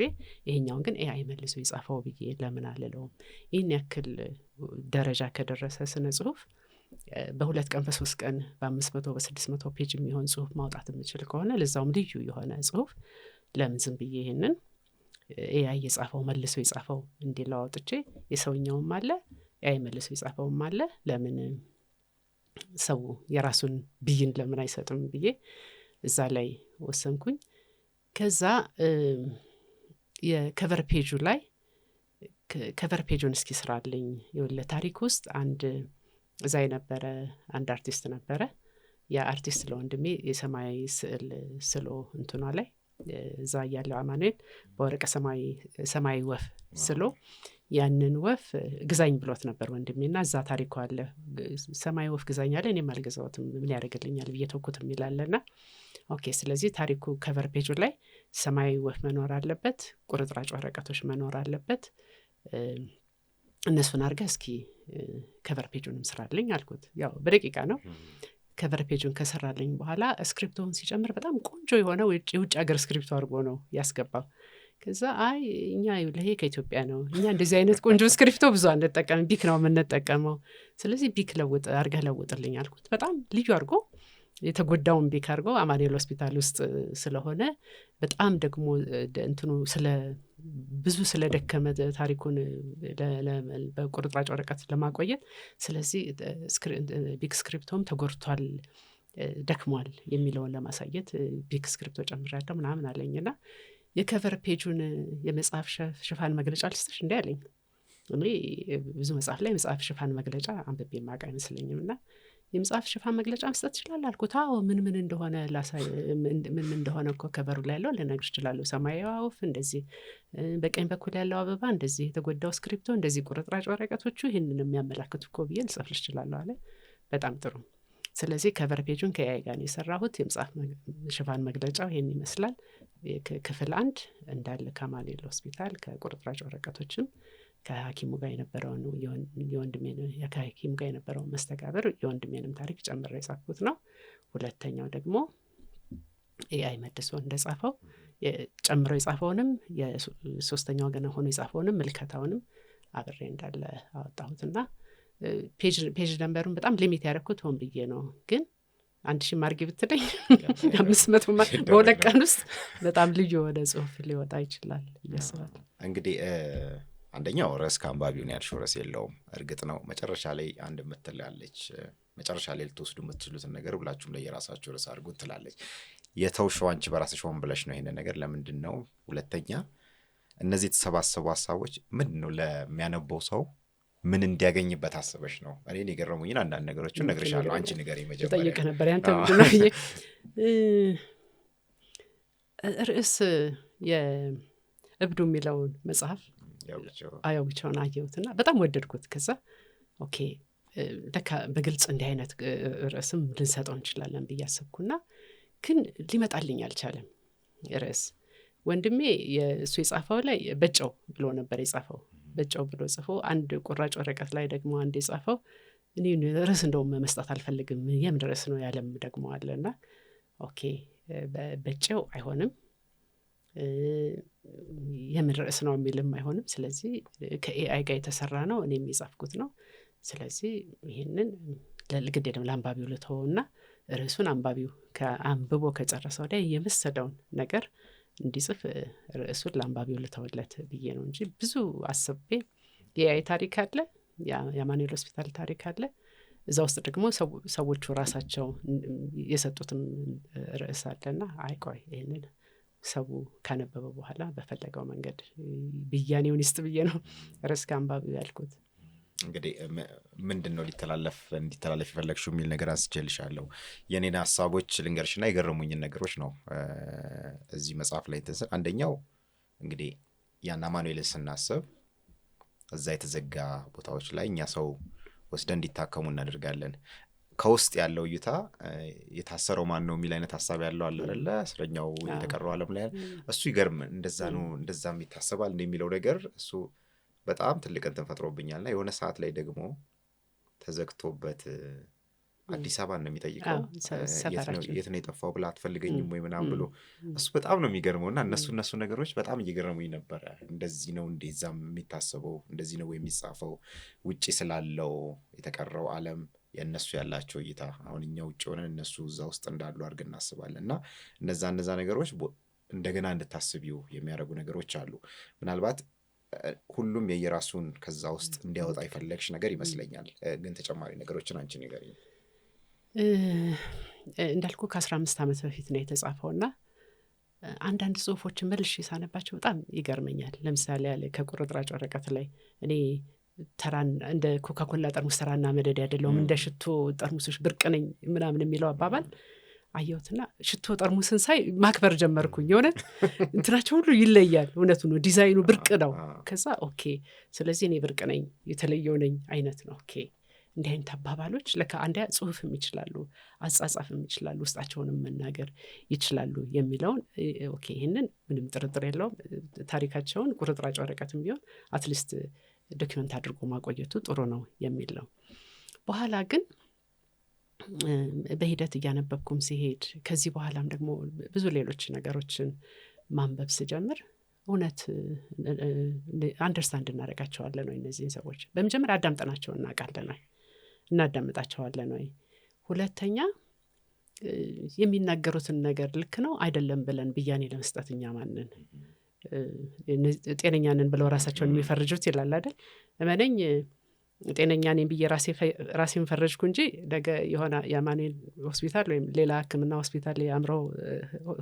ይሄኛውን ግን ኤአይ መልሶ ይጻፈው ብዬ ለምን አልለውም? ይህን ያክል ደረጃ ከደረሰ ስነ ጽሁፍ በ2 ቀን በ3 ቀን በ500 በ600 ፔጅ የሚሆን ጽሁፍ ማውጣት የምችል ከሆነ ለዛውም ልዩ የሆነ ጽሁፍ ለምን ዝም ብዬ ይሄንን ኤአይ የጻፈው መልሶ ይጻፈው እንዲለው አውጥቼ የሰውኛውም አለ ኤአይ መልሶ ይጻፈውም አለ ለምን ሰው የራሱን ብይን ለምን አይሰጥም ብዬ እዛ ላይ ወሰንኩኝ። ከዛ የከቨር ፔጁ ላይ ከቨር ፔጁን እስኪ ስራልኝ የወለ ታሪክ ውስጥ እዛ የነበረ አንድ አርቲስት ነበረ። ያ አርቲስት ለወንድሜ የሰማያዊ ስዕል ስሎ እንትኗ ላይ እዛ ያለው አማኑኤል በወረቀ ሰማያዊ ወፍ ስሎ ያንን ወፍ ግዛኝ ብሎት ነበር ወንድሜና እዛ ታሪኩ አለ። ሰማያዊ ወፍ ግዛኝ አለ፣ እኔም አልገዛሁትም ምን ያደርግልኛል ብዬ ተውኩት የሚላለና ኦኬ ስለዚህ ታሪኩ ከቨር ፔጁ ላይ ሰማያዊ ወፍ መኖር አለበት፣ ቁርጥራጭ ወረቀቶች መኖር አለበት። እነሱን አድርገህ እስኪ ከቨር ፔጁንም ስራልኝ አልኩት። ያው በደቂቃ ነው። ከቨር ፔጁን ከሰራልኝ በኋላ ስክሪፕቱን ሲጨምር በጣም ቆንጆ የሆነ የውጭ ሀገር ስክሪፕቱ አድርጎ ነው ያስገባው። ከዛ አይ እኛ ይኸውልህ ከኢትዮጵያ ነው፣ እኛ እንደዚህ አይነት ቆንጆ ስክሪፕቶ ብዙ አንጠቀምም፣ ቢክ ነው የምንጠቀመው፣ ስለዚህ ቢክ ለውጥ አድርገህ ለውጥልኝ አልኩት። በጣም ልዩ አድርጎ የተጎዳውን ቢክ አድርጎ አማኑኤል ሆስፒታል ውስጥ ስለሆነ በጣም ደግሞ እንትኑ ብዙ ስለደከመ ታሪኩን በቁርጥራጭ ወረቀት ለማቆየት፣ ስለዚህ ቢክ ስክሪፕቶም ተጎድቷል፣ ደክሟል የሚለውን ለማሳየት ቢክ ስክሪፕቶ ጨምራለሁ ምናምን አለኝና የከቨር ፔጁን የመጽሐፍ ሽፋን መግለጫ ልስጥሽ እንዲ አለኝ። እኔ ብዙ መጽሐፍ ላይ መጽሐፍ ሽፋን መግለጫ አንብቤ የማውቅ አይመስለኝም እና የመጽሐፍ ሽፋን መግለጫ መስጠት ትችላለህ አልኩት። አዎ ምን እንደሆነ ምን እንደሆነ እኮ ከበሩ ላይ ያለው ልነግርሽ እችላለሁ። ሰማያዊ ወፍ እንደዚህ፣ በቀኝ በኩል ያለው አበባ እንደዚህ፣ የተጎዳው ስክሪፕቶ እንደዚህ፣ ቁርጥራጭ ወረቀቶቹ ይህንን የሚያመላክቱ እኮ ብዬ ልጽፍልሽ እችላለሁ አለ። በጣም ጥሩ። ስለዚህ ከቨር ፔጁን ከያይ ጋር ነው የሰራሁት። የመጽሐፍ ሽፋን መግለጫው ይሄን ይመስላል። ክፍል 1 እንዳለ ከአማኑኤል ሆስፒታል ከቁርጥራጭ ወረቀቶችም ከሐኪሙ ጋር የነበረውን ከሐኪሙ ጋር የነበረውን መስተጋብር የወንድሜንም ታሪክ ጨምሬ የጻፍኩት ነው። ሁለተኛው ደግሞ ኤአይ መልሶ እንደጻፈው ጨምሮ የጻፈውንም የሶስተኛ ወገን ሆኖ የጻፈውንም ምልከታውንም አብሬ እንዳለ አወጣሁትና ፔጅ ነምበሩን በጣም ሊሚት ያደረኩት ሆን ብዬ ነው። ግን 1000 ማርጊ ብትለኝ 500 በሁለት ቀን ውስጥ በጣም ልዩ ወደ ጽሁፍ ሊወጣ ይችላል እያስባል። እንግዲህ አንደኛው ርዕስ ከአንባቢውን ያልሽው ርዕስ የለውም። እርግጥ ነው መጨረሻ ላይ አንድ የምትላለች፣ መጨረሻ ላይ ልትወስዱ የምትችሉትን ነገር ሁላችሁም ላይ የራሳችሁ ርዕስ አድርጉት ትላለች። የተውሽው አንቺ በራስሽ ሆን ብለሽ ነው ይሄንን ነገር ለምንድን ነው? ሁለተኛ እነዚህ የተሰባሰቡ ሀሳቦች ምንድን ነው ለሚያነበው ሰው ምን እንዲያገኝበት አስበሽ ነው? እኔን የገረሙኝን አንዳንድ ነገሮችን እነግርሻለሁ። አንቺ ንገሪኝ መጀመሪያ። ጠይቀ ነበር ያንተ ምንድን ነው ብዬ ርዕስ የእብዱ የሚለውን መጽሐፍ አየሁቸውን አየሁትና በጣም ወደድኩት። ከዛ ኦኬ ለካ በግልጽ እንዲህ አይነት ርዕስም ልንሰጠው እንችላለን ብዬ አሰብኩና ግን ሊመጣልኝ አልቻለም ርዕስ። ወንድሜ እሱ የጻፈው ላይ በጨው ብሎ ነበር የጻፈው። በጨው ብሎ ጽፎ አንድ ቁራጭ ወረቀት ላይ ደግሞ አንድ የጻፈው እኔ ርዕስ እንደውም መስጠት አልፈልግም የምን ርዕስ ነው ያለም ደግሞ አለና ኦኬ በጨው አይሆንም የምን ርዕስ ነው የሚልም አይሆንም። ስለዚህ ከኤአይ ጋር የተሰራ ነው እኔም የጻፍኩት ነው። ስለዚህ ይሄንን ለግድ የለም ለአንባቢው ልተወውና ርዕሱን አንባቢው ከአንብቦ ከጨረሰው ላይ የመሰለውን ነገር እንዲጽፍ ርዕሱን ለአንባቢው ልተውለት ብዬ ነው እንጂ ብዙ አስቤ የኤአይ ታሪክ አለ፣ የአማኑኤል ሆስፒታል ታሪክ አለ። እዛ ውስጥ ደግሞ ሰዎቹ ራሳቸው የሰጡትም ርዕስ አለና አይቆይ ይሄንን ሰው ካነበበ በኋላ በፈለገው መንገድ ብያኔውን ይስጥ ብዬ ነው ርዕስ ከአንባቢው ያልኩት። እንግዲህ ምንድን ነው እንዲተላለፍ የፈለግሽው የሚል ነገር አንስቼልሻለሁ። የኔን ሀሳቦች ልንገርሽና የገረሙኝን ነገሮች ነው እዚህ መጽሐፍ ላይ ተሰ አንደኛው እንግዲህ ያን አማኑኤልን ስናስብ እዛ የተዘጋ ቦታዎች ላይ እኛ ሰው ወስደን እንዲታከሙ እናደርጋለን። ከውስጥ ያለው እይታ የታሰረው ማን ነው የሚል አይነት ሀሳብ ያለው አለ አይደለ? እስረኛው የተቀረው ዓለም ላይ እሱ ይገርም እንደዛ ነው እንደዛም ይታሰባል እንደሚለው ነገር እሱ በጣም ትልቅ እንትን ፈጥሮብኛልና የሆነ ሰዓት ላይ ደግሞ ተዘግቶበት አዲስ አበባ ነው የሚጠይቀው የት ነው የጠፋው ብላ አትፈልገኝም ወይ ምናምን ብሎ እሱ በጣም ነው የሚገርመውና እነሱ ነገሮች በጣም እየገረሙኝ ነበረ። እንደዚህ ነው እንደዛም የሚታሰበው እንደዚህ ነው የሚጻፈው ውጪ ስላለው የተቀረው ዓለም የእነሱ ያላቸው እይታ አሁን እኛ ውጭ ሆነን እነሱ እዛ ውስጥ እንዳሉ አድርገን እናስባለን እና እነዛ ነገሮች እንደገና እንድታስቢው የሚያደርጉ ነገሮች አሉ። ምናልባት ሁሉም የየራሱን ከዛ ውስጥ እንዲያወጣ የፈለግሽ ነገር ይመስለኛል። ግን ተጨማሪ ነገሮችን አንቺ ንገሪኝ። እንዳልኩ ከ15 ዓመት በፊት ነው የተጻፈውና አንዳንድ ጽሁፎችን መልሼ ሳነባቸው በጣም ይገርመኛል። ለምሳሌ ያለ ከቁርጥራጭ ወረቀት ላይ እኔ ተራን እንደ ኮካኮላ ጠርሙስ ተራና መደድ አይደለሁም እንደ ሽቶ ጠርሙሶች ብርቅ ነኝ ምናምን የሚለው አባባል አየሁትና ሽቶ ጠርሙስን ሳይ ማክበር ጀመርኩኝ። የእውነት እንትናቸው ሁሉ ይለያል። እውነቱ ነው፣ ዲዛይኑ ብርቅ ነው። ከዛ ኦኬ ስለዚህ እኔ ብርቅ ነኝ የተለየው ነኝ አይነት ነው። ኦኬ እንዲህ አይነት አባባሎች ለካ አንዲያ ጽሁፍም ይችላሉ፣ አጻጻፍም ይችላሉ፣ ውስጣቸውንም መናገር ይችላሉ የሚለውን ኦኬ ይህንን ምንም ጥርጥር የለውም። ታሪካቸውን ቁርጥራጭ ወረቀትም ቢሆን አትሊስት ዶክመንት አድርጎ ማቆየቱ ጥሩ ነው የሚል ነው። በኋላ ግን በሂደት እያነበብኩም ሲሄድ ከዚህ በኋላም ደግሞ ብዙ ሌሎች ነገሮችን ማንበብ ስጀምር እውነት አንደርስታንድ እናደርጋቸዋለን ወይ? እነዚህን ሰዎች በመጀመሪያ አዳምጠናቸው እናውቃለን ወይ? እናዳምጣቸዋለን ወይ? ሁለተኛ የሚናገሩትን ነገር ልክ ነው አይደለም ብለን ብያኔ ለመስጠት እኛ ማንን ጤነኛ ነን ብለው ራሳቸውን የሚፈርጁት ይላል አይደል? እመነኝ ጤነኛ ነኝ ብዬ ራሴን ፈረጅኩ እንጂ ነገ የሆነ የአማኑኤል ሆስፒታል ወይም ሌላ ሕክምና ሆስፒታል የአእምሮ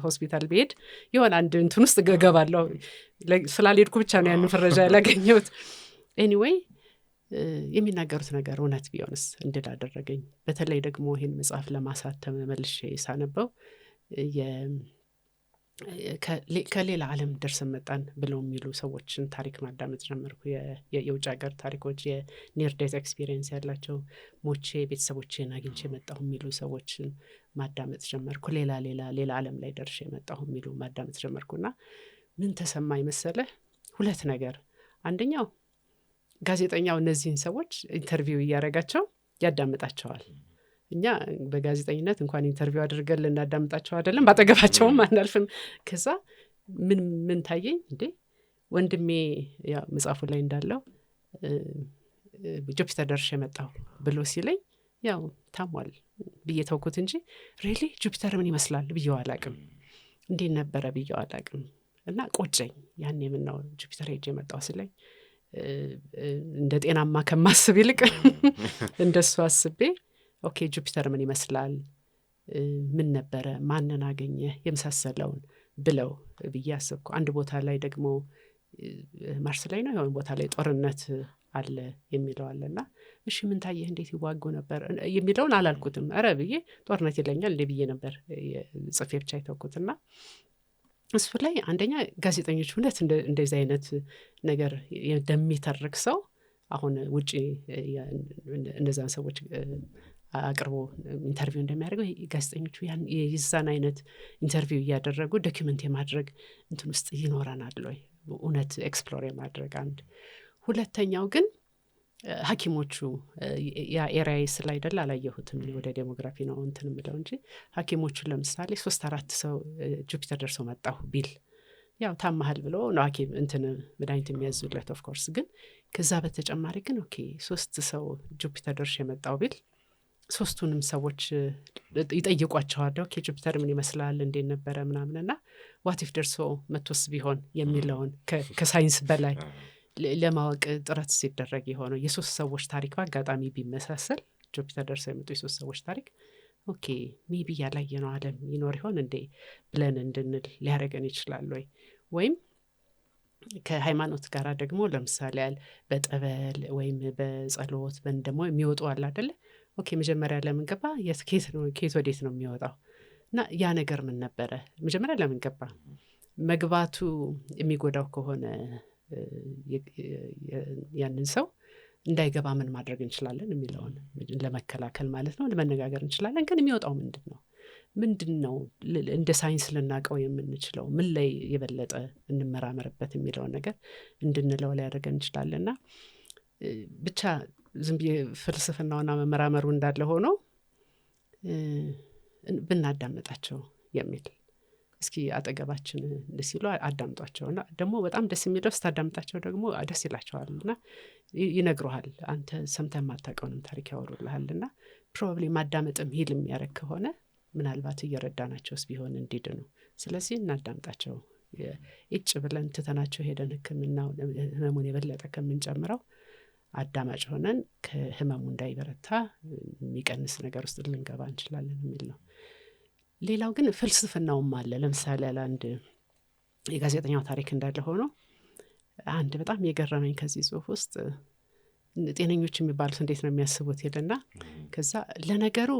ሆስፒታል ብሄድ የሆነ አንድ እንትን ውስጥ ገባለሁ። ስላልሄድኩ ብቻ ነው ያንን ፍረጃ ያላገኘሁት። ኤኒዌይ የሚናገሩት ነገር እውነት ቢሆንስ እንድል አደረገኝ። በተለይ ደግሞ ይህን መጽሐፍ ለማሳተም መልሼ ሳነበው ከሌላ ዓለም ደርሰን መጣን ብለው የሚሉ ሰዎችን ታሪክ ማዳመጥ ጀመርኩ። የውጭ ሀገር ታሪኮች የኒር ዴት ኤክስፒሪየንስ ያላቸው ሞቼ ቤተሰቦቼን አግኝቼ መጣሁ የሚሉ ሰዎችን ማዳመጥ ጀመርኩ። ሌላ ዓለም ላይ ደርሼ መጣሁ የሚሉ ማዳመጥ ጀመርኩና ምን ተሰማኝ መሰለህ? ሁለት ነገር። አንደኛው ጋዜጠኛው እነዚህን ሰዎች ኢንተርቪው እያደረጋቸው ያዳምጣቸዋል። እኛ በጋዜጠኝነት እንኳን ኢንተርቪው አድርገን ልናዳምጣቸው አይደለም ባጠገባቸውም አናልፍም። ከዛ ምን ታየኝ እንዴ ወንድሜ ያው መጽሐፉ ላይ እንዳለው ጁፒተር ደርሼ መጣሁ ብሎ ሲለኝ ያው ታሟል ብዬ ተውኩት እንጂ ሪሊ ጁፒተር ምን ይመስላል ብዬው አላቅም፣ እንዴት ነበረ ብዬው አላቅም። እና ቆጨኝ። ያኔ ምን ነው ጁፒተር ሄጄ መጣሁ ሲለኝ እንደ ጤናማ ከማስብ ይልቅ እንደሱ አስቤ ኦኬ ጁፒተር ምን ይመስላል፣ ምን ነበረ፣ ማንን አገኘ የመሳሰለውን ብለው ብዬ አስብኩ። አንድ ቦታ ላይ ደግሞ ማርስ ላይ ነው የሆነ ቦታ ላይ ጦርነት አለ የሚለው አለና እሺ ምን ታየህ፣ እንዴት ይዋጉ ነበር የሚለውን አላልኩትም። ኧረ ብዬ ጦርነት ይለኛል እንዴ ብዬ ነበር ጽፌ ብቻ የተውኩትና እሱ ላይ አንደኛ ጋዜጠኞች እውነት እንደዚህ አይነት ነገር እንደሚተርክ ሰው አሁን ውጪ እነዛን ሰዎች አቅርቦ ኢንተርቪው እንደሚያደርገው ጋዜጠኞቹ የዛን አይነት ኢንተርቪው እያደረጉ ዶኪመንት የማድረግ እንትን ውስጥ ይኖረናል ወይ እውነት ኤክስፕሎር የማድረግ አንድ። ሁለተኛው ግን ሐኪሞቹ ያ ኤሪያ ስላይደል አላየሁትም ወደ ዴሞግራፊ ነው እንትን ምለው እንጂ ሐኪሞቹ ለምሳሌ 3-4 ሰው ጁፒተር ደርሰው መጣሁ ቢል ያው ታማሃል ብሎ ነው ሐኪም እንትን መድኃኒት የሚያዙለት ኦፍ ኮርስ። ግን ከዛ በተጨማሪ ግን ኦኬ 3 ሰው ጁፒተር ደርሼ መጣሁ ቢል 3ቱንም ሰዎች ይጠይቋቸዋል። ኦኬ ጁፒተር ምን ይመስላል እንዴት ነበረ ምናምንና ዋቲፍ ደርሶ መቶስ ቢሆን የሚለውን ከሳይንስ በላይ ለማወቅ ጥረት ሲደረግ የሆነው የ3 ሰዎች ታሪክ በአጋጣሚ ቢመሳሰል ጁፒተር ደርሰው የመጡ የ3 ሰዎች ታሪክ ኦኬ ሜቢ ያላየነው ዓለም ይኖር ይሆን እንዴ ብለን እንድንል ሊያደርገን ይችላል ወይ? ወይም ከሃይማኖት ጋር ደግሞ ለምሳሌ በጠበል ወይም በጸሎት ደግሞ የሚወጡ አለ አይደለ? ኦኬ መጀመሪያ ለምን ገባ ከየት ወዴት ነው የሚወጣው? እና ያ ነገር ምን ነበረ መጀመሪያ ለምን ገባ? መግባቱ የሚጎዳው ከሆነ ያንን ሰው እንዳይገባ ምን ማድረግ እንችላለን የሚለውን ለመከላከል ማለት ነው ለመነጋገር እንችላለን። ግን የሚወጣው ምንድን ነው እንደ ሳይንስ ልናውቀው የምንችለው ምን ላይ የበለጠ እንመራመርበት የሚለውን ነገር እንድንለው ሊያደርገን እንችላለንና ብቻ ዝም ብዬ ፍልስፍናውና መመራመሩ እንዳለ ሆኖ ብናዳምጣቸው የሚል እስኪ አጠገባችን ሲሉ አዳምጧቸውና ደግሞ በጣም ደስ የሚለው ስታዳምጣቸው ደግሞ ደስ ይላቸዋልና ይነግሩሃል። አንተ ሰምተህ ማታውቀውንም ታሪክ ያወሩልሃልና ፕሮባብሊ ማዳመጥም ሂል የሚያደርግ ከሆነ ምናልባት እየረዳናቸውስ ቢሆን እንዲድኑ። ስለዚህ እናዳምጣቸው። እጭ ብለን ትተናቸው ሄደን ህመሙን የበለጠ ከምንጨምረው አዳማጭ ሆነን ከህመሙ እንዳይበረታ የሚቀንስ ነገር ውስጥ ልንገባ እንችላለን የሚል ነው። ሌላው ግን ፍልስፍናውም አለ። ለምሳሌ አንድ የጋዜጠኛው ታሪክ እንዳለ ሆኖ አንድ በጣም የገረመኝ ከዚህ ጽሁፍ ውስጥ ጤነኞች የሚባሉት እንዴት ነው የሚያስቡት ይልና ከዛ ለነገሩ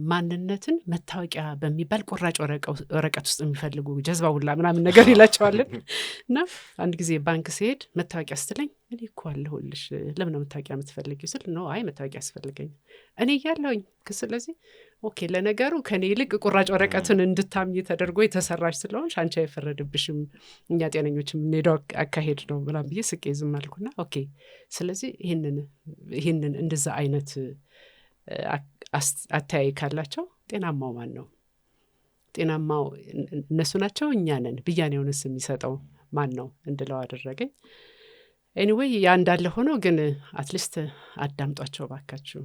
ማንነትን መታወቂያ በሚባል ቁራጭ ወረቀት ውስጥ የሚፈልጉ ጀዝባ ሁላ ምናምን ነገር ይላቸዋልን። እና አንድ ጊዜ ባንክ ሲሄድ መታወቂያ ስትለኝ እኔ እኮ አለሁልሽ ለምን ነው መታወቂያ የምትፈልጊው ስል ነው አይ መታወቂያ ያስፈልገኝ እኔ እያለሁኝ። ስለዚህ ኦኬ ለነገሩ ከኔ ይልቅ ቁራጭ ወረቀትን እንድታምኝ ተደርጎ የተሰራች ስለሆንሽ አንቺ አይፈረድብሽም፣ እኛ ጤነኞች የምንሄደው አካሄድ ነው ምናምን ብዬ ስቄ ዝም አልኩና ኦኬ ስለዚህ ይህንን እንደዛ አይነት አተያይ ካላቸው ጤናማው ማን ነው? ጤናማው እነሱ ናቸው እኛ ነን ብያኔውንስ የሚሰጠው ማን ነው እንድለው አደረገኝ። ኤኒዌይ ያ እንዳለ ሆኖ ግን አትሊስት አዳምጧቸው ባካችሁ፣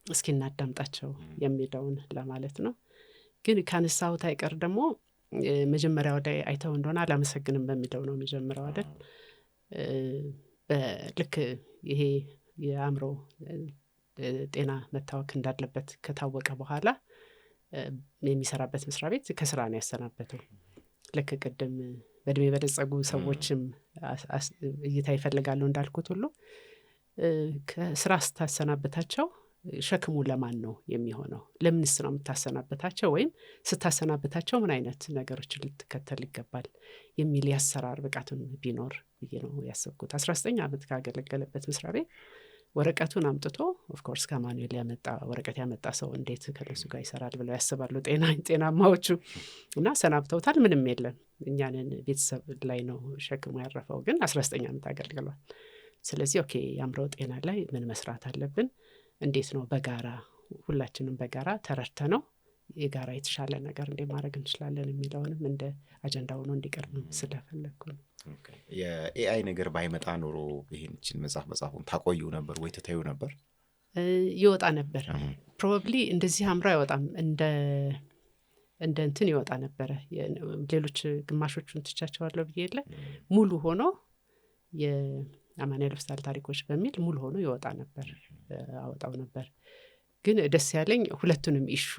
እስኪ እናዳምጣቸው የሚለውን ለማለት ነው። ግን ካነሳሁት አይቀር ደግሞ መጀመሪያው ላይ አይተው እንደሆነ አላመሰግንም በሚለው ነው የሚጀምረው አይደል? ልክ ይሄ የአእምሮ ጤና መታወክ እንዳለበት ከታወቀ በኋላ የሚሰራበት መስሪያ ቤት ከስራ ነው ያሰናበተው። ልክ ቅድም በእድሜ በለጸጉ ሰዎችም እይታ ይፈልጋሉ እንዳልኩት ሁሉ ከስራ ስታሰናበታቸው ሸክሙ ለማን ነው የሚሆነው? ለምንስ ነው የምታሰናበታቸው? ወይም ስታሰናበታቸው ምን አይነት ነገሮችን ልትከተል ይገባል የሚል የአሰራር ብቃቱን ቢኖር ብዬ ነው ያሰብኩት። 19 ዓመት ካገለገለበት መስሪያ ቤት ወረቀቱን አምጥቶ ኦፍኮርስ ከአማኑኤል ወረቀት ያመጣ ሰው እንዴት ከነሱ ጋር ይሰራል ብለው ያስባሉ ጤናማዎቹ። እና ሰናብተውታል። ምንም የለም፣ እኛንን ቤተሰብ ላይ ነው ሸክሙ ያረፈው። ግን 19 ዓመት አገልግሏል። ስለዚህ ኦኬ የአእምሮ ጤና ላይ ምን መስራት አለብን፣ እንዴት ነው በጋራ ሁላችንም በጋራ ተረድተ ነው የጋራ የተሻለ ነገር እንዴ ማድረግ እንችላለን የሚለውንም እንደ አጀንዳ ሆኖ እንዲቀርብ ስለፈለግኩ ነው። የኤአይ ነገር ባይመጣ ኖሮ ይህችን መጽሐፉን ታቆዩ ነበር ወይ ትታዩ ነበር? ይወጣ ነበር ፕሮባብሊ። እንደዚህ አምሮ አይወጣም፣ እንደ እንትን ይወጣ ነበረ። ሌሎች ግማሾቹን ትቻቸዋለሁ ብዬ የለ ሙሉ ሆኖ የአማኑኤል ሆስፒታል ታሪኮች በሚል ሙሉ ሆኖ ይወጣ ነበር፣ አወጣው ነበር። ግን ደስ ያለኝ ሁለቱንም ኢሹ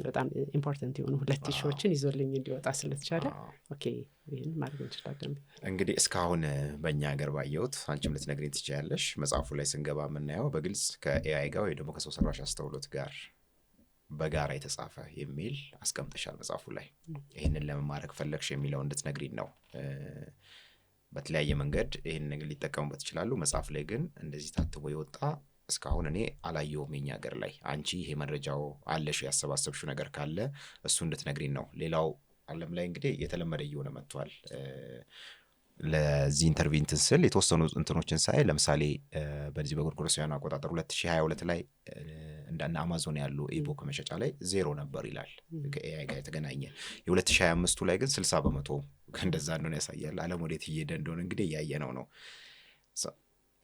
በጣም ኢምፖርታንት የሆኑ 2 ኢሹዎችን ይዞልኝ እንዲወጣ ስለተቻለ ኦኬ ይህን ማድረግ እንችላለን። እንግዲህ እስካሁን በእኛ ሀገር ባየሁት አንቺም ልትነግሪኝ ትችያለሽ፣ መጽሐፉ ላይ ስንገባ የምናየው በግልጽ ከኤአይ ጋር ወይ ደግሞ ከሰው ሰራሽ አስተውሎት ጋር በጋራ የተጻፈ የሚል አስቀምጠሻል መጽሐፉ ላይ። ይህንን ለምን ማድረግ ፈለግሽ የሚለው እንድትነግሪኝ ነው። በተለያየ መንገድ ይህን ነገር ሊጠቀሙበት ይችላሉ። መጽሐፍ ላይ ግን እንደዚህ ታትቦ የወጣ እስካሁን እኔ አላየሁም የኛ ሀገር ላይ። አንቺ ይሄ መረጃው አለሽ ያሰባሰብሽው ነገር ካለ እሱ እንድትነግሪን ነው። ሌላው ዓለም ላይ እንግዲህ የተለመደ እየሆነ መጥቷል። ለዚህ ኢንተርቪው እንትን ስል የተወሰኑ እንትኖችን ሳይ ለምሳሌ በዚህ በጎርጎሮሳውያን አቆጣጠር 2022 ላይ እንደና አማዞን ያሉ ኢቡክ መሸጫ ላይ 0 ነበር ይላል ከኤአይ ጋር የተገናኘ። የ2025 ላይ ግን 60% እንደዛ እንደሆነ ያሳያል። ዓለም ወዴት እየሄደ እንደሆነ እንግዲህ እያየነው ነው።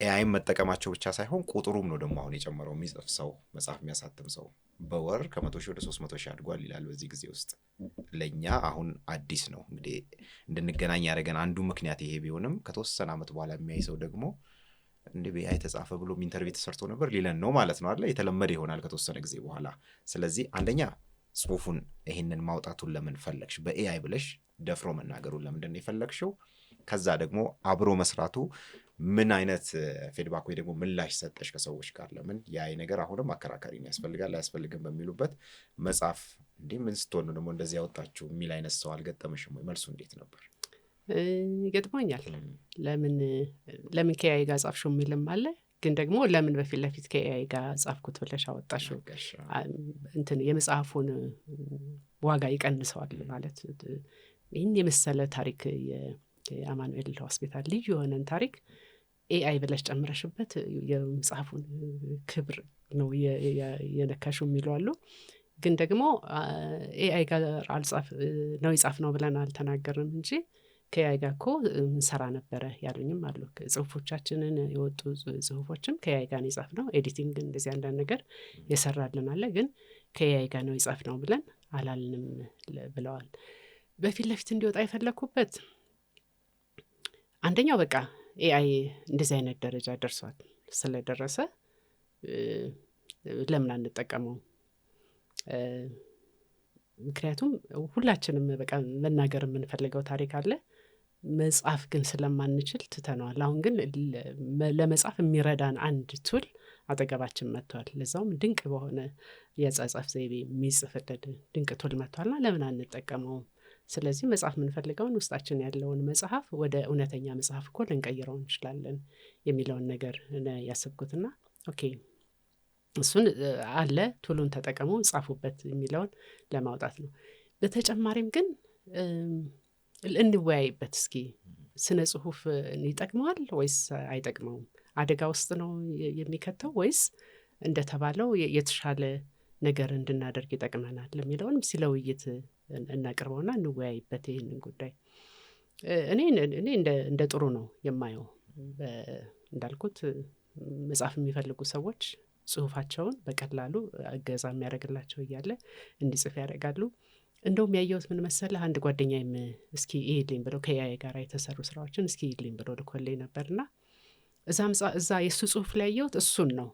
ኤአይም መጠቀማቸው ብቻ ሳይሆን ቁጥሩም ነው ደግሞ አሁን የጨመረው። የሚጽፍ ሰው መጽሐፍ የሚያሳትም ሰው በወር ከ100 ሺህ ወደ 300 ሺህ አድጓል ይላል በዚህ ጊዜ ውስጥ። ለእኛ አሁን አዲስ ነው እንግዲህ እንድንገናኝ ያደረገን አንዱ ምክንያት ይሄ ቢሆንም ከተወሰነ ዓመት በኋላ የሚያይ ሰው ደግሞ እንደ በኤአይ ተጻፈ ብሎ ኢንተርቪው ተሰርቶ ነበር ሊለን ነው ማለት ነው አይደል? የተለመደ ይሆናል ከተወሰነ ጊዜ በኋላ። ስለዚህ አንደኛ ጽሁፉን ይሄንን ማውጣቱን ለምን ፈለግሽ? በኤአይ ብለሽ ደፍሮ መናገሩን ለምንድን ነው የፈለግሽው? ከዛ ደግሞ አብሮ መስራቱ ምን አይነት ፊድባክ ወይ ደግሞ ምላሽ ሰጠሽ ከሰዎች ጋር? ለምን የአይ ነገር አሁንም አከራካሪ ነው፣ ያስፈልጋል አያስፈልግም በሚሉበት መጽሐፍ እንዲህ ምን ስትሆኑ ደግሞ እንደዚህ ያወጣችሁ የሚል አይነት ሰው አልገጠመሽም ወይ? መልሱ እንዴት ነበር? ይገጥሞኛል። ለምን ከኤአይ ጋር ጻፍሽው የሚልም አለ። ግን ደግሞ ለምን በፊት ለፊት ከኤአይ ጋር ጻፍኩት ብለሽ አወጣሽው? እንትን የመጽሐፉን ዋጋ ይቀንሰዋል ማለት ይህን የመሰለ ታሪክ የአማኑኤል ሆስፒታል ልዩ የሆነን ታሪክ ኤአይ ብለሽ ጨምረሽበት የመጽሐፉን ክብር ነው የነካሽው የሚሉ አሉ። ግን ደግሞ ኤአይ ጋር ነው ይጻፍ ነው ብለን አልተናገርም እንጂ ከኤአይ ጋር እኮ እንሰራ ነበረ ያሉኝም አሉ። ጽሁፎቻችንን የወጡ ጽሁፎችም ከኤአይ ጋር ነው ይጻፍ ነው፣ ኤዲቲንግ እንደዚህ አንዳንድ ነገር የሰራልን አለ። ግን ከኤአይ ጋር ነው ይጻፍ ነው ብለን አላልንም ብለዋል። በፊት ለፊት እንዲወጣ የፈለኩበት አንደኛው በቃ ኤአይ እንደዚህ አይነት ደረጃ ደርሷል ስለደረሰ ለምን አንጠቀመው? ምክንያቱም ሁላችንም በቃ መናገር የምንፈልገው ታሪክ አለ፣ መጻፍ ግን ስለማንችል ትተነዋል። አሁን ግን ለመጻፍ የሚረዳን አንድ ቱል አጠገባችን መጥቷል። ለዛውም ድንቅ በሆነ የአጻጻፍ ዘይቤ የሚጽፍልን ድንቅ ቱል መጥቷልና ለምን አንጠቀመውም? ስለዚህ መጽሐፍ የምንፈልገውን ውስጣችን ያለውን መጽሐፍ ወደ እውነተኛ መጽሐፍ እኮ ልንቀይረው እንችላለን የሚለውን ነገር ያሰብኩትና ኦኬ እሱን አለ ቱሉን ተጠቀሙ ጻፉበት የሚለውን ለማውጣት ነው። በተጨማሪም ግን እንወያይበት እስኪ። ስነ ጽሁፍ ይጠቅመዋል ወይስ አይጠቅመውም? አደጋ ውስጥ ነው የሚከተው ወይስ እንደተባለው የተሻለ ነገር እንድናደርግ ይጠቅመናል የሚለውን ሲለ ውይይት እናቅርበውና እንወያይበት ይህንን ጉዳይ። እኔ እንደ ጥሩ ነው የማየው። እንዳልኩት መጽሐፍ የሚፈልጉ ሰዎች ጽሁፋቸውን በቀላሉ እገዛ የሚያደርግላቸው እያለ እንዲጽፍ ያደርጋሉ። እንደውም ያየሁት ምን መሰለህ፣ አንድ ጓደኛዬም እስኪ ይሄልኝ ብሎ ከኤአይ ጋር የተሰሩ ስራዎችን እስኪ ይሄልኝ ብሎ ልኮልኝ ነበርና እዛ የእሱ ጽሁፍ ላይ ያየሁት እሱን ነው።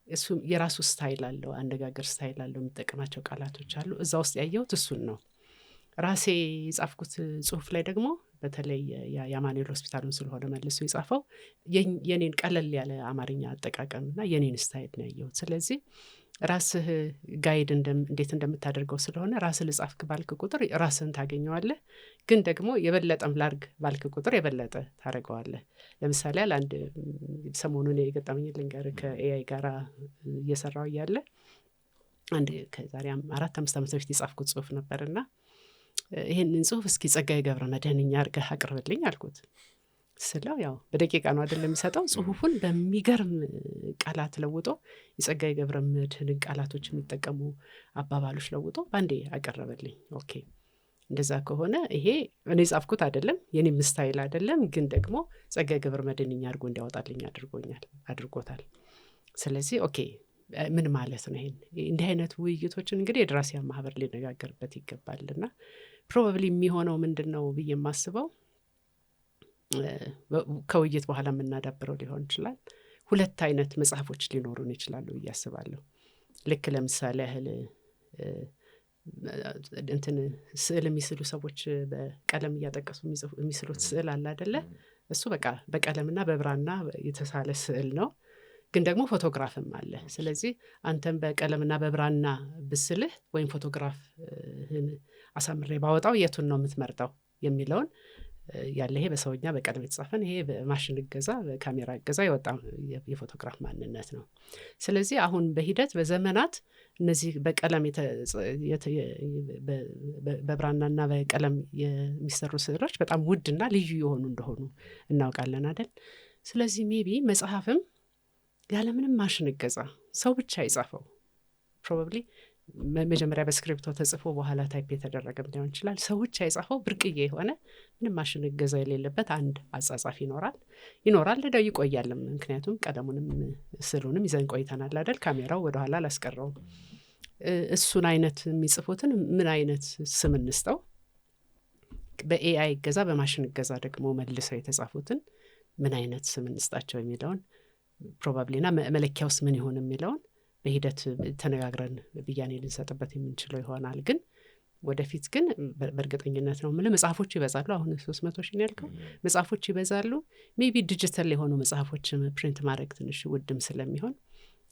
እሱ የራሱ ስታይል አለው፣ አነጋገር ስታይል አለው፣ የሚጠቀማቸው ቃላቶች አሉ። እዛ ውስጥ ያየሁት እሱን ነው። ራሴ የጻፍኩት ጽሁፍ ላይ ደግሞ በተለይ የአማኑኤል ሆስፒታሉን ስለሆነ መልሶ የጻፈው የኔን ቀለል ያለ አማርኛ አጠቃቀምና የኔን ስታይል ነው ያየሁት። ስለዚህ ራስህ ጋይድ እንዴት እንደምታደርገው ስለሆነ ራስህ ልጻፍክ ባልክ ቁጥር ራስህን ታገኘዋለህ። ግን ደግሞ የበለጠም ላርግ ባልክ ቁጥር የበለጠ ታደርገዋለህ። ለምሳሌ አንድ ሰሞኑን የገጠመኝ ልንገርህ። ከኤአይ ጋር እየሰራው እያለ አንድ ከዛሬ 4-5 ዓመት በፊት የጻፍኩት ጽሁፍ ነበርና ይሄንን ጽሁፍ እስኪ ጸጋዬ ገብረ መድኅን አድርገህ አቅርብልኝ አልኩት። ስለው ያው በደቂቃ ነው አይደለም የሚሰጠው። ጽሁፉን በሚገርም ቃላት ለውጦ የጸጋዬ ገብረ መድኅንን ቃላቶች የሚጠቀሙ አባባሎች ለውጦ ባንዴ አቀረበልኝ። ኦኬ እንደዛ ከሆነ ይሄ እኔ ጻፍኩት አይደለም፣ የኔም ስታይል አይደለም፣ ግን ደግሞ ጸጋዬ ገብረ መድኅን አድርጎ እንዲያወጣልኝ አድርጎታል። ስለዚህ ኦኬ ምን ማለት ነው? ይሄን እንዲህ አይነት ውይይቶችን እንግዲህ የደራሲያን ማህበር ሊነጋገርበት ይገባልና ፕሮባብሊ የሚሆነው ምንድን ነው ብዬ የማስበው ከውይይት በኋላ የምናዳብረው ሊሆን ይችላል። 2 አይነት መጽሐፎች ሊኖሩን ይችላሉ ብዬ አስባለሁ። ልክ ለምሳሌ ያህል ስዕል የሚስሉ ሰዎች በቀለም እያጠቀሱ የሚስሉት ስዕል አለ አይደለ? እሱ በቃ በቀለምና በብራና የተሳለ ስዕል ነው፣ ግን ደግሞ ፎቶግራፍም አለ። ስለዚህ አንተም በቀለምና በብራና ብስልህ ወይም ፎቶግራፍህን አሳምሬ ባወጣው የቱን ነው የምትመርጠው የሚለውን ያለ ይሄ በሰውኛ በቀለም የተጻፈን፣ ይሄ በማሽን እገዛ በካሜራ እገዛ የወጣ የፎቶግራፍ ማንነት ነው። ስለዚህ አሁን በሂደት በዘመናት እነዚህ በቀለም በብራናና በቀለም የሚሰሩ ስዕሎች በጣም ውድና ልዩ የሆኑ እንደሆኑ እናውቃለን አይደል? ስለዚህ ሜቢ መጽሐፍም ያለምንም ማሽን እገዛ ሰው ብቻ ይጻፈው፣ ፕሮባብሊ መጀመሪያ በስክሪፕቶ ተጽፎ በኋላ ታይፕ የተደረገም ሊሆን ይችላል። ሰው ብቻ የጻፈው ብርቅዬ የሆነ ምንም ማሽን እገዛ የሌለበት አንድ አጻጻፍ ይኖራል ደው ይቆያልም። ምክንያቱም ቀለሙንም ስዕሉንም ይዘን ቆይተናል አይደል? ካሜራው ወደኋላ አላስቀረውም። እሱን አይነት የሚጽፉትን ምን አይነት ስም እንስጠው? በኤአይ እገዛ በማሽን እገዛ ደግሞ መልሰው የተጻፉትን ምን አይነት ስም እንስጣቸው የሚለውን ፕሮባብሊና መለኪያ ውስጥ ምን ይሆን የሚለውን በሂደት ተነጋግረን ብያኔ ልንሰጥበት የምንችለው ይሆናል። ግን ወደፊት ግን በእርግጠኝነት ነው የምልህ መጽሐፎች ይበዛሉ። አሁን 300,000 ያልከው መጽሐፎች ይበዛሉ። ሜቢ ዲጂታል የሆኑ መጽሐፎች ፕሪንት ማድረግ ትንሽ ውድም ስለሚሆን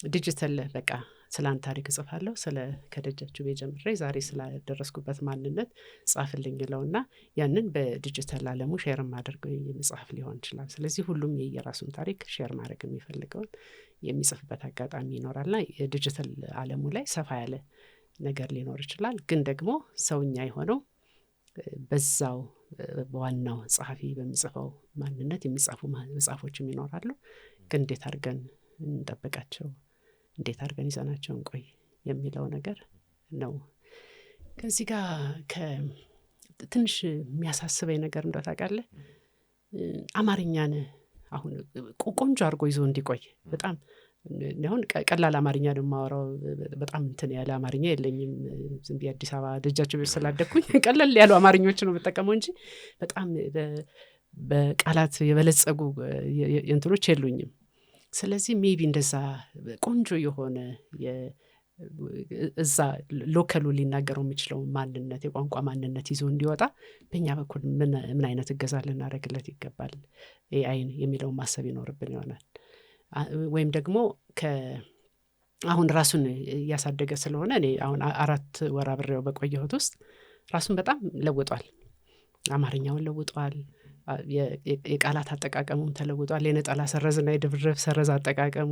ዲጂታል በቃ ስለ አንድ ታሪክ እጽፋለሁ፣ ስለ ከደጃችሁ ጀምሬ ዛሬ ስላደረስኩበት ማንነት ጻፍልኝ ይለውና ያንን በዲጂታል ዓለሙ ሼር ማድረገው መጽሐፍ ሊሆን ይችላል። ስለዚህ ሁሉም የየራሱን ታሪክ ሼር ማድረግ የሚፈልገውን የሚጽፍበት አጋጣሚ ይኖራልና የዲጂታል ዓለሙ ላይ ሰፋ ያለ ነገር ሊኖር ይችላል። ግን ደግሞ ሰውኛ የሆነው በዛው በዋናው ጸሐፊ በሚጽፈው ማንነት የሚጻፉ መጽሐፎችም ይኖራሉ። ግን እንዴት አድርገን እንጠብቃቸው፣ እንዴት አድርገን ይዘናቸው እንቆይ የሚለው ነገር ነው። ከዚህ ጋር ትንሽ የሚያሳስበኝ ነገር እንደው ታውቃለህ፣ አማርኛን አሁን ቆንጆ አድርጎ ይዞ እንዲቆይ በጣም አሁን ቀላል አማርኛ ነው የማወራው። በጣም እንትን ያለ አማርኛ የለኝም። ዝም ብዬ አዲስ አበባ ደጃችሁ ቤት ስላደኩኝ ቀለል ያሉ አማርኞች ነው የምጠቀመው እንጂ በጣም በቃላት የበለጸጉ እንትኖች የሉኝም። ስለዚህ ሜቢ እንደዛ ቆንጆ የሆነ እዛ ሎከሉ ሊናገረው የሚችለው ማንነት የቋንቋ ማንነት ይዞ እንዲወጣ በእኛ በኩል ምን አይነት እገዛ ልናደርግለት ይገባል ኤአይን የሚለውን ማሰብ ይኖርብን ይሆናል። ወይም ደግሞ አሁን ራሱን እያሳደገ ስለሆነ እኔ አሁን 4 ወር አብሬው በቆየሁት ውስጥ ራሱን በጣም ለውጧል። አማርኛውን ለውጧል። የቃላት አጠቃቀሙም ተለውጧል። የነጠላ ሰረዝና የድብርብ ሰረዝ አጠቃቀሙ፣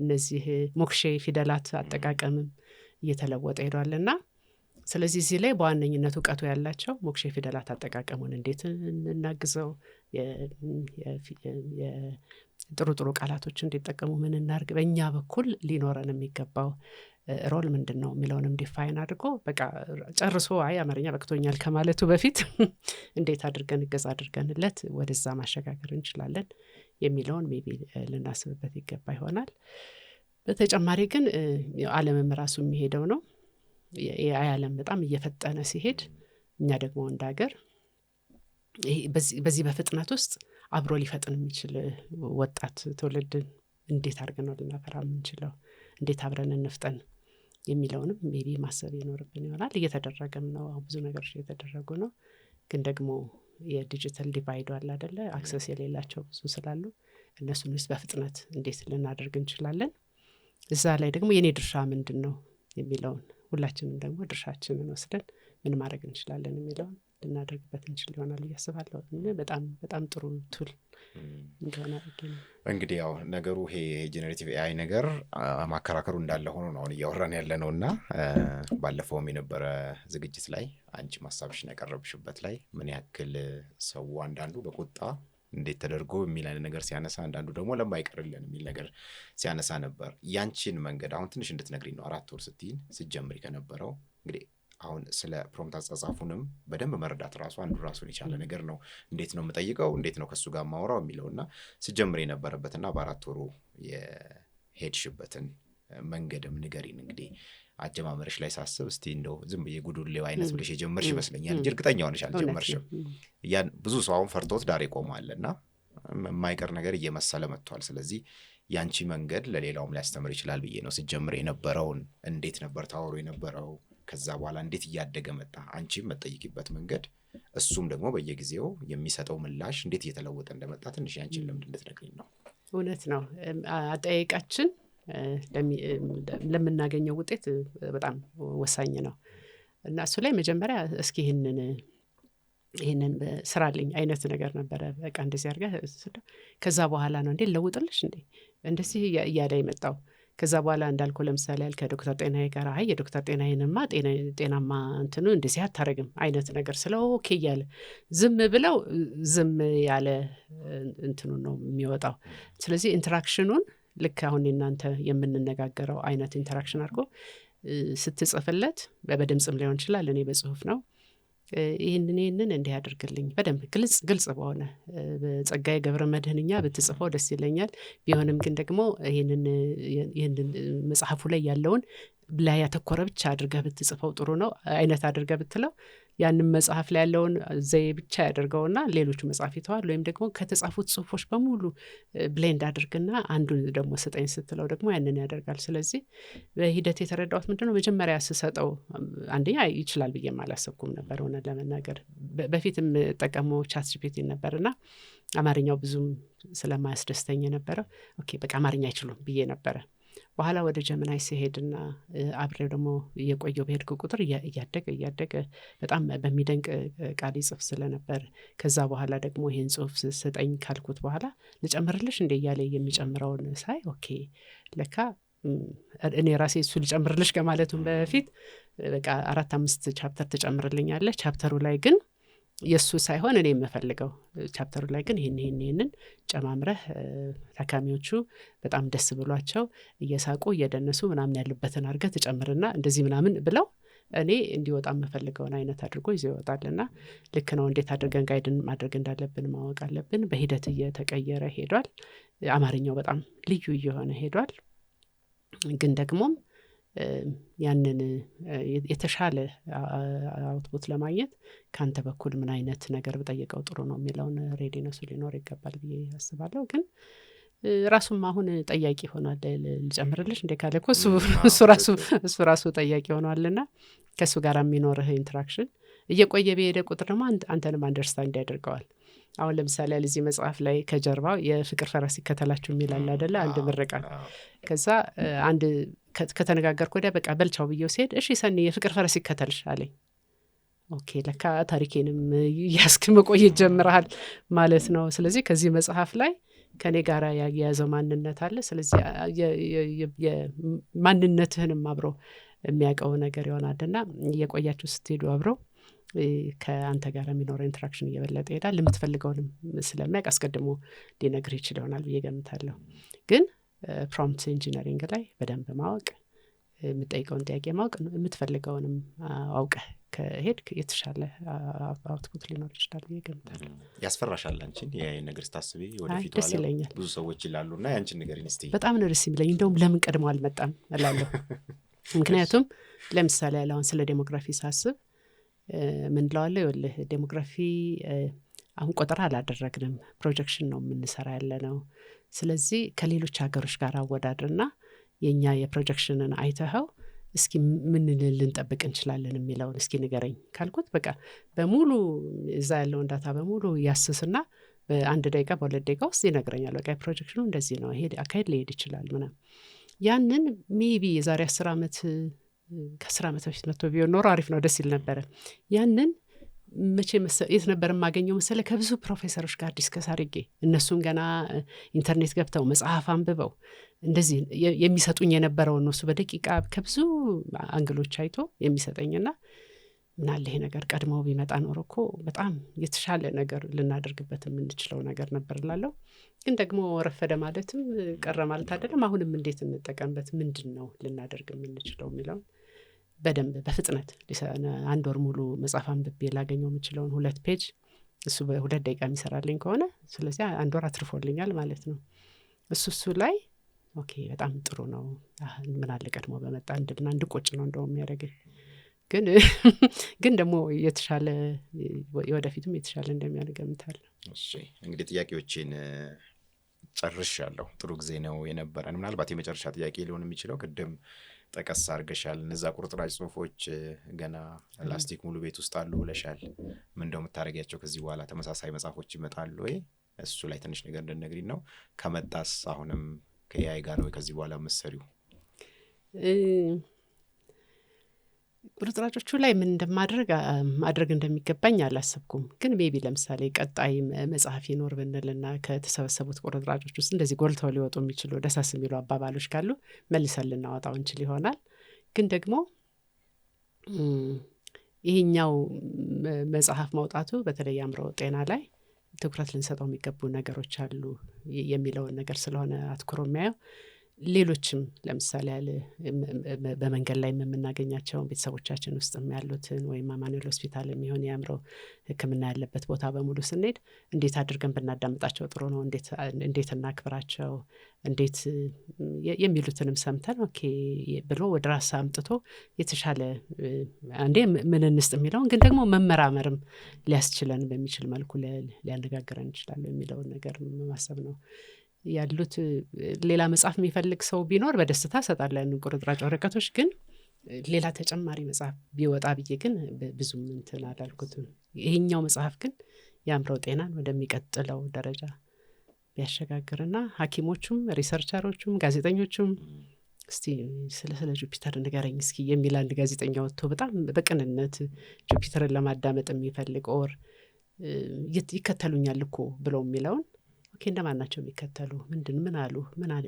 እነዚህ ሞክሼ ፊደላት አጠቃቀምም እየተለወጠ ሄዷልና ስለዚህ እዚህ ላይ በዋነኝነት እውቀቱ ያላቸው ሞክሼ ፊደላት አጠቃቀሙን እንዴት እናግዘው፣ ጥሩ ቃላቶች እንዲጠቀሙ ምን እናርግ፣ በእኛ በኩል ሊኖረን የሚገባው ሮል ምንድነው የሚለውንም ዲፋይን አድርጎ በቃ ጨርሶ አማርኛ በቅቶኛል ከማለቱ በፊት እንዴት አድርገን እገዛ አድርገንለት ወደዛ ማሸጋገር እንችላለን የሚለውን ሜቢ ልናስብበት ይገባ ይሆናል። በተጨማሪ ግን ዓለምም ራሱ የሚሄደው ነው። የዓለም በጣም እየፈጠነ ሲሄድ እኛ ደግሞ እንደ ሀገር በዚህ በፍጥነት ውስጥ አብሮ ሊፈጥን የሚችል ወጣት ትውልድን እንዴት አድርገን ልናፈራ የምንችለው፣ እንዴት አብረን እንፍጠን የሚለውንም ሜቢ ማሰብ ይኖርብን ይሆናል። እየተደረገም ነው፣ ብዙ ነገሮች እየተደረጉ ነው። ግን ደግሞ የዲጂታል ዲቫይዱ አለ አይደለ? አክሰስ የሌላቸው ብዙ ስላሉ እነሱን ውስጥ በፍጥነት እንዴት ልናደርግ እንችላለን፣ እዛ ላይ ደግሞ የኔ ድርሻ ምንድን ነው የሚለውን ሁላችንም ደግሞ ድርሻችንን ወስደን ምን ማድረግ እንችላለን የሚለውን ልናደርግበት እንችል ይሆናል እያስባለሁ። በጣም በጣም ጥሩ ቱል እንደሆነ ነው። እንግዲህ ያው ነገሩ ይሄ ጄኔሬቲቭ ኤአይ ነገር ማከራከሩ እንዳለ ሆኖ ነው አሁን እያወራን ያለ ነው እና ባለፈውም የነበረ ዝግጅት ላይ አንቺ ሀሳብሽን ያቀረብሽበት ላይ ምን ያክል ሰው አንዳንዱ በቁጣ እንዴት ተደርጎ የሚል አይነት ነገር ሲያነሳ፣ አንዳንዱ ደግሞ ለማይቀርልን የሚል ነገር ሲያነሳ ነበር። ያንቺን መንገድ አሁን ትንሽ እንድትነግሪኝ ነው። 4 ወር ስትይን ስትጀምሪ ከነበረው እንግዲህ አሁን ስለ ፕሮምፕት አጻጻፉንም በደንብ መረዳት ራሱ አንዱ ራሱን የቻለ ነገር ነው። እንዴት ነው የምጠይቀው፣ እንዴት ነው ከሱ ጋር ማውራው የሚለውና ስትጀምሪ የነበረበትና በ4 ወሩ የሄድሽበትን መንገድም ንገሪን። እንግዲህ አጀማመርሽ ላይ ሳስብ እስቲ እንደው ዝም ብዬ ጉዱሌው አይነት ብለሽ የጀመርሽ ይመስለኛል እንጂ እርግጠኛ ሆነሽ አልጀመርሽም። ያን ብዙ ሰው አሁን ፈርቶት ዳር ይቆማልና የማይቀር ነገር እየመሰለ መጥቷል። ስለዚህ ያንቺ መንገድ ለሌላውም ሊያስተምር ይችላል ብዬ ነው። ስትጀምር የነበረውን እንዴት ነበር ታወሩ የነበረው፣ ከዛ በኋላ እንዴት እያደገ መጣ፣ አንቺም መጠይቂበት መንገድ፣ እሱም ደግሞ በየጊዜው የሚሰጠው ምላሽ እንዴት እየተለወጠ እንደመጣ ትንሽ ያንቺን ልምድ እንድትነግሪኝ ነው። እውነት ነው። አጠያየቃችን ለምናገኘው ውጤት በጣም ወሳኝ ነው እና እሱ ላይ መጀመሪያ እስኪ ይህንን ስራልኝ አይነት ነገር ነበረ። በቃ እንደዚህ አድርጋ ከዛ በኋላ ነው እንዴ ለውጥልሽ እንዴ እንደዚህ እያለ የመጣው። ከዛ በኋላ እንዳልኩ ለምሳሌ ያል ከዶክተር ጤናዬ ጋር የዶክተር ጤናዬንማ ጤናማ እንትኑ እንደዚህ አታረግም አይነት ነገር ስለ ኦኬ እያለ ዝም ብለው ዝም ያለ እንትኑ ነው የሚወጣው። ስለዚህ ኢንተራክሽኑን ልክ አሁን እናንተ የምንነጋገረው አይነት ኢንተራክሽን አድርጎ ስትጽፍለት በድምጽም ሊሆን ይችላል፣ እኔ በጽሁፍ ነው ይህንን እንዲህ ያደርግልኝ በደንብ ግልጽ በሆነ በጸጋዬ ገብረ መድህንኛ ብትጽፈው ደስ ይለኛል። ቢሆንም ግን ደግሞ ይህንን መጽሐፉ ላይ ያለውን ላይ ያተኮረ ብቻ አድርገህ ብትጽፈው ጥሩ ነው አይነት አድርገህ ብትለው ያንን መጽሐፍ ላይ ያለውን ዘይ ብቻ ያደርገውና ሌሎቹ መጽሐፍ ይተዋል። ወይም ደግሞ ከተጻፉት ጽሁፎች በሙሉ ብሌንድ አድርግና አንዱን ደግሞ ስጠኝ ስትለው ደግሞ ያንን ያደርጋል። ስለዚህ በሂደት የተረዳሁት ምንድነው መጀመሪያ ስሰጠው አንደኛ ይችላል ብዬ አላሰብኩም ነበር። ሆነ ለመናገር በፊትም ጠቀመው ቻትጂፒቲ ነበርና አማርኛው ብዙም ስለማያስደስተኝ ነበረ። ኦኬ በቃ አማርኛ አይችሉም ብዬ ነበረ። በኋላ ወደ ጀመናይ ሲሄድና አብሬው ደግሞ እየቆየው በሄድኩ ቁጥር እያደገ በጣም በሚደንቅ ቃል ይጽፍ ስለነበር ከዛ በኋላ ደግሞ ይሄን ጽሁፍ ስጠኝ ካልኩት በኋላ ልጨምርልሽ እንደ እያለ የሚጨምረውን ሳይ ኦኬ ለካ እኔ ራሴ እሱ ልጨምርልሽ ከማለቱም በፊት በቃ 4-5 ቻፕተር ትጨምርልኛለህ፣ ቻፕተሩ ላይ ግን የሱ ሳይሆን እኔ የምፈልገው ቻፕተሩ ላይ ግን ይሄንን ጨማምረህ ታካሚዎቹ በጣም ደስ ብሏቸው እየሳቁ እየደነሱ ምናምን ያሉበትን አድርገህ ትጨምርና እንደዚህ ምናምን ብለው እኔ እንዲወጣ የምፈልገውን አይነት አድርጎ ይዞ ይወጣልና ልክ ነው። እንዴት አድርገን ጋይድን ማድረግ እንዳለብን ማወቅ አለብን። በሂደት እየተቀየረ ሄዷል። አማርኛው በጣም ልዩ እየሆነ ሄዷል። ግን ደግሞም ያንን የተሻለ አውትፑት ለማግኘት ካንተ በኩል ምን አይነት ነገር ብጠይቀው ጥሩ ነው የሚለውን ሬዲነሱ ሊኖር ይገባል ብዬ አስባለሁ። ግን ራሱም አሁን ጠያቂ ሆኗል። ልጨምርልሽ እንደ ካለ እኮ እሱ ራሱ ጠያቂ ሆኗልና ከእሱ ጋር የሚኖርህ ኢንተራክሽን እየቆየ በሄደ ቁጥር ደግሞ አንተንም አንደርስታንድ ያደርገዋል። አሁን ለምሳሌ ለዚህ መጽሐፍ ላይ ከጀርባው የፍቅር ፈረስ ይከተላችሁ የሚል አለ አይደለ? አንድ ምርቃት። ከዛ አንድ ከተነጋገርኩ ወዲያ በቃ በልቻው ብዬው ሲሄድ እሺ ሰኒ የፍቅር ፈረስ ይከተልሽ አለኝ። ኦኬ ለካ ታሪኬንም ያስክ መቆየት ጀምረሃል ማለት ነው። ስለዚህ ከዚህ መጽሐፍ ላይ ከኔ ጋር ያያዘው ማንነት አለ። ስለዚህ ማንነትህንም አብሮ የሚያውቀው ነገር ይሆናልና እየቆያችሁ ስትሄዱ አብሮ ከአንተ ጋር የሚኖረው ኢንተራክሽን እየበለጠ ይሄዳል። የምትፈልገውንም ስለሚያውቅ አስቀድሞ ሊነግር ይችል ይሆናል ብዬ ገምታለሁ። ግን ፕሮምፕት ኢንጂነሪንግ ላይ በደንብ ማወቅ የምጠይቀውን ጥያቄ ማወቅ የምትፈልገውንም አውቀህ ከሄድክ የተሻለ አውትፑት ሊኖር ይችላል ይገምታል። ያስፈራሻል አንቺን ይሄ ነገር ስታስቢ ወደፊት ደስ ይለኛል ብዙ ሰዎች ይላሉና ያንቺን ነገር እስቲ? በጣም ነው ደስ የሚለኝ። እንደውም ለምን ቀድሞ አልመጣም እላለሁ። ምክንያቱም ለምሳሌ አሁን ስለ ዴሞግራፊ ሳስብ ምን እለዋለሁ፣ ይኸውልህ ዴሞግራፊ አሁን ቆጠራ አላደረግንም፣ ፕሮጀክሽን ነው የምንሰራ ያለ ነው። ስለዚህ ከሌሎች ሀገሮች ጋር አወዳድርና የኛ የፕሮጀክሽንን አይተኸው እስኪ ምን ልንጠብቅ እንችላለን የሚለውን እስኪ ንገረኝ ካልኩት በቃ በሙሉ እዛ ያለውን ዳታ በሙሉ ያስስና በአንድ ደቂቃ በሁለት ደቂቃ ውስጥ ይነግረኛል። በቃ ፕሮጀክሽኑ እንደዚህ ነው፣ ይሄ አካሄድ ሊሄድ ይችላል ምናምን። ያንን ሜቢ የዛሬ 10 ዓመት ከ10 ዓመት በፊት መጥቶ ቢሆን ኖሮ አሪፍ ነው፣ ደስ ይል ነበረ። ያንን መቼ የት ነበር የማገኘው መሰለ? ከብዙ ፕሮፌሰሮች ጋር ዲስከስ አድርጌ እነሱም ገና ኢንተርኔት ገብተው መጽሐፍ አንብበው እንደዚህ የሚሰጡኝ የነበረው እነሱ በደቂቃ ከብዙ አንግሎች አይቶ የሚሰጠኝና ምናለ ይሄ ነገር ቀድሞ ቢመጣ ኖሮ እኮ በጣም የተሻለ ነገር ልናደርግበት የምንችለው ነገር ነበር እላለሁ። ግን ደግሞ ረፈደ ማለትም ቀረ ማለት አይደለም። አሁንም እንዴት እንጠቀምበት፣ ምንድን ነው ልናደርግ የምንችለው የሚለውን በደንብ በፍጥነት 1 ወር ሙሉ መጽሐፍ አንብቤ ላገኘው የምችለውን 2 ፔጅ እሱ በ2 ደቂቃ የሚሰራልኝ ከሆነ ስለዚህ 1 ወር አትርፎልኛል ማለት ነው። እሱ ላይ ኦኬ በጣም ጥሩ ነው፣ ምን አለ ቀድሞ በመጣ እንድና እንድቆጭ ነው እንደውም የሚያደርገኝ። ግን ደግሞ የተሻለ ወደፊትም የተሻለ እንደሚያደርግ እምታለሁ። እሺ እንግዲህ ጥያቄዎችን ጨርሻለሁ። ጥሩ ጊዜ ነው የነበረን። ምናልባት የመጨረሻ ጥያቄ ሊሆን የሚችለው ቅድም ጠቀስ አድርገሻል፣ እነዛ ቁርጥራጭ ጽሁፎች ገና ላስቲክ ሙሉ ቤት ውስጥ አሉ ብለሻል። ምን እንደው የምታደርጊያቸው ከዚህ በኋላ ተመሳሳይ መጽሐፎች ይመጣሉ ወይ? እሱ ላይ ትንሽ ነገር እንድትነግሪኝ ነው። ከመጣስ አሁንም ከኤአይ ጋር ነው ከዚህ በኋላ መሰሪው? ቁርጥራጮቹ ላይ ምን ማድረግ እንደሚገባኝ አላሰብኩም። ግን ሜቢ ለምሳሌ ቀጣይ መጽሐፍ ይኖር ብንልና ከተሰበሰቡት ቁርጥራጮች ውስጥ እንደዚህ ጎልተው ሊወጡ የሚችሉ ደሳስ የሚሉ አባባሎች ካሉ መልሰን ልናወጣው እንችል ይሆናል። ግን ደግሞ ይሄኛው መጽሐፍ ማውጣቱ በተለይ አእምሮ ጤና ላይ ትኩረት ልንሰጠው የሚገቡ ነገሮች አሉ የሚለውን ነገር ስለሆነ አትኩሮ የሚያየው ሌሎችም ለምሳሌ ያለ በመንገድ ላይ የምናገኛቸው ቤተሰቦቻችን ውስጥ ያሉትን ወይም አማኑኤል ሆስፒታል የሚሆን የአእምሮ ሕክምና ያለበት ቦታ በሙሉ ስንሄድ እንዴት አድርገን ብናዳምጣቸው ጥሩ ነው፣ እንዴት እናክብራቸው፣ እንዴት የሚሉትንም ሰምተን ኦኬ ብሎ ወደ ራስ አምጥቶ የተሻለ አንዴ ምን እንስጥ የሚለውን ግን ደግሞ መመራመርም ሊያስችለን በሚችል መልኩ ሊያነጋግረን ይችላል የሚለውን ነገር ማሰብ ነው ያሉት። ሌላ መጽሐፍ የሚፈልግ ሰው ቢኖር በደስታ ሰጣለን ቁርጥራጭ ወረቀቶች። ግን ሌላ ተጨማሪ መጽሐፍ ቢወጣ ብዬ ግን ብዙም እንትን አላልኩትም። ይሄኛው መጽሐፍ ግን የአእምሮ ጤናን ወደሚቀጥለው ደረጃ ቢያሸጋግርና ሐኪሞቹም ሪሰርቸሮቹም ጋዜጠኞቹም እስቲ ስለ ጁፒተር ንገረኝ እስኪ የሚል አንድ ጋዜጠኛ ወጥቶ በጣም በቅንነት ጁፒተርን ለማዳመጥ የሚፈልግ ኦር ይከተሉኛል እኮ ብለው የሚለውን ኦኬ እንደማን ናቸው የሚከተሉ፣ ምን አሉ፣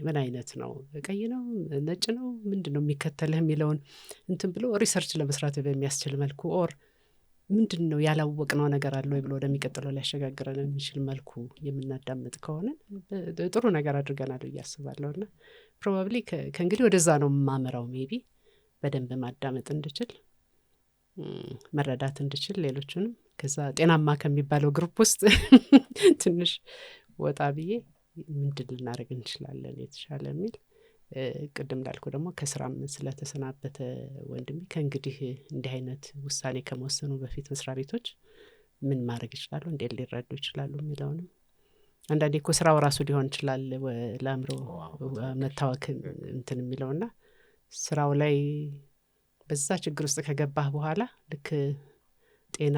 ምን አይነት ነው፣ ቀይ ነው ነጭ ነው ምንድን ነው የሚከተልህ የሚለውን እንትን ብሎ ሪሰርች ለመስራት በሚያስችል መልኩ ኦር ምንድን ነው ያላወቅነው ነገር አለ ወይ ብሎ ወደሚቀጥለው ሊያሸጋግረን የሚችል መልኩ የምናዳምጥ ከሆነ ጥሩ ነገር አድርገናል ብዬ አስባለሁ። እና ፕሮባብሊ ከእንግዲህ ወደዛ ነው የማመራው። ሜቢ በደንብ ማዳመጥ እንድችል መረዳት እንድችል ሌሎችንም ከዛ ጤናማ ከሚባለው ግሩፕ ውስጥ ትንሽ ወጣ ብዬ ምንድን ልናደርግ እንችላለን የተሻለ የሚል ቅድም እንዳልኩ ደግሞ ከስራም ስለተሰናበተ ወንድሜ ከእንግዲህ እንዲህ አይነት ውሳኔ ከመወሰኑ በፊት መስሪያ ቤቶች ምን ማድረግ ይችላሉ፣ እንዴት ሊረዱ ይችላሉ የሚለውንም አንዳንዴ እኮ ስራው ራሱ ሊሆን ይችላል ለአእምሮ መታወክ እንትን የሚለውና ስራው ላይ በዛ ችግር ውስጥ ከገባህ በኋላ ልክ ጤና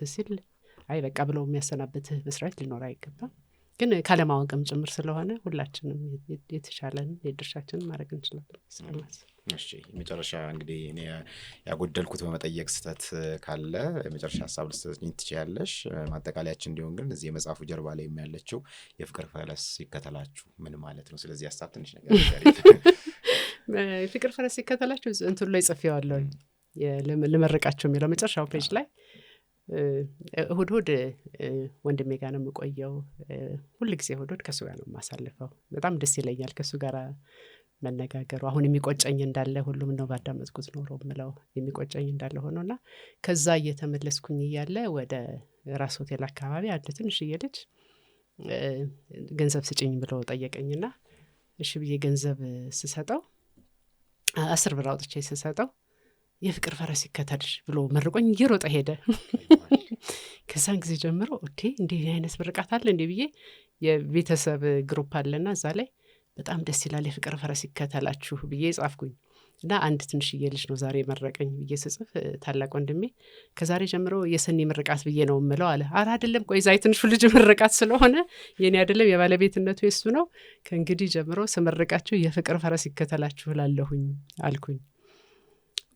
ሲል አይ በቃ ብለው የሚያሰናብትህ መስሪያ ቤት ሊኖር አይገባም። ግን ካለማወቅም ጭምር ስለሆነ ሁላችንም የተሻለን የድርሻችንን ማድረግ እንችላለን ስለማስብ። እሺ መጨረሻ እንግዲህ እኔ ያጎደልኩት በመጠየቅ ስህተት ካለ የመጨረሻ ሀሳብ ልትሰጪኝ ትችያለሽ። ማጠቃለያችን እንዲሆን ግን እዚህ የመጽሐፉ ጀርባ ላይ ያለችው የፍቅር ፈረስ ይከተላችሁ ምን ማለት ነው? ስለዚህ ሀሳብ ትንሽ ነገር የፍቅር ፈረስ ይከተላችሁ እንትኑ ላይ ጽፌዋለሁ ልመርቃቸው የሚለው መጨረሻው ፔጅ ላይ እሁድ ወንድሜ ጋር ነው የምቆየው። ሁል ጊዜ እሁድ ከሱ ጋር ነው የማሳልፈው። በጣም ደስ ይለኛል ከሱ ጋር መነጋገሩ አሁን የሚቆጨኝ እንዳለ ሁሉም ነው ባዳመጥኩት ኖሮ ምለው የሚቆጨኝ እንዳለ ሆኖና ከዛ እየተመለስኩኝ እያለ ወደ ራስ ሆቴል አካባቢ አንድ ትንሽዬ ልጅ ገንዘብ ስጭኝ ብሎ ጠየቀኝና እሺ ብዬ ገንዘብ ስሰጠው 10 ብር አውጥቼ ስሰጠው የፍቅር ፈረስ ይከተልሽ ብሎ መርቆኝ እየሮጠ ሄደ። ከዛን ጊዜ ጀምሮ እንዴ አይነት ምርቃት አለ እንዴ ብዬ የቤተሰብ ግሩፕ አለና እዛ ላይ በጣም ደስ ይላል የፍቅር ፈረስ ይከተላችሁ ብዬ ጻፍኩኝ እና አንድ ትንሽዬ ልጅ ነው ዛሬ መረቀኝ ብዬ ስጽፍ ታላቅ ወንድሜ ከዛሬ ጀምሮ የሰኒ ምርቃት ብዬ ነው ምለው አለ። አረ አይደለም ቆይ ዛይ ትንሹ ልጅ ምርቃት ስለሆነ የኔ አይደለም የባለቤትነቱ የሱ ነው ከእንግዲህ ጀምሮ ስመርቃችሁ የፍቅር ፈረስ ይከተላችሁ ላለሁኝ አልኩኝ።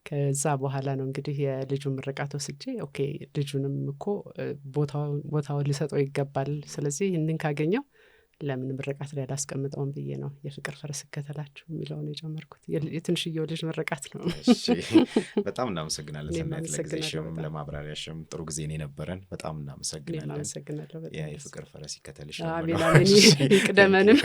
ከዛ በኋላ ነው እንግዲህ የልጁ ምርቃት ወስጄ ኦኬ ልጁንም እኮ ቦታው ሊሰጠው ይገባል ስለዚህ ይህንን ካገኘው ለምን ምርቃት ላይ አላስቀምጠውም ብዬ ነው የፍቅር ፈረስ ይከተላችሁ የሚለውን የጀመርኩት። የትንሽዬው ልጅ ምርቃት ነው። በጣም እናመሰግናለን ሰናይት ለጊዜሽም ለማብራሪያሽም ጥሩ ጊዜ ነው የነበረን። በጣም እናመሰግናለን። የፍቅር ፈረስ ይከተልሽ ነው። አሜን አሜን ይቅደመንም።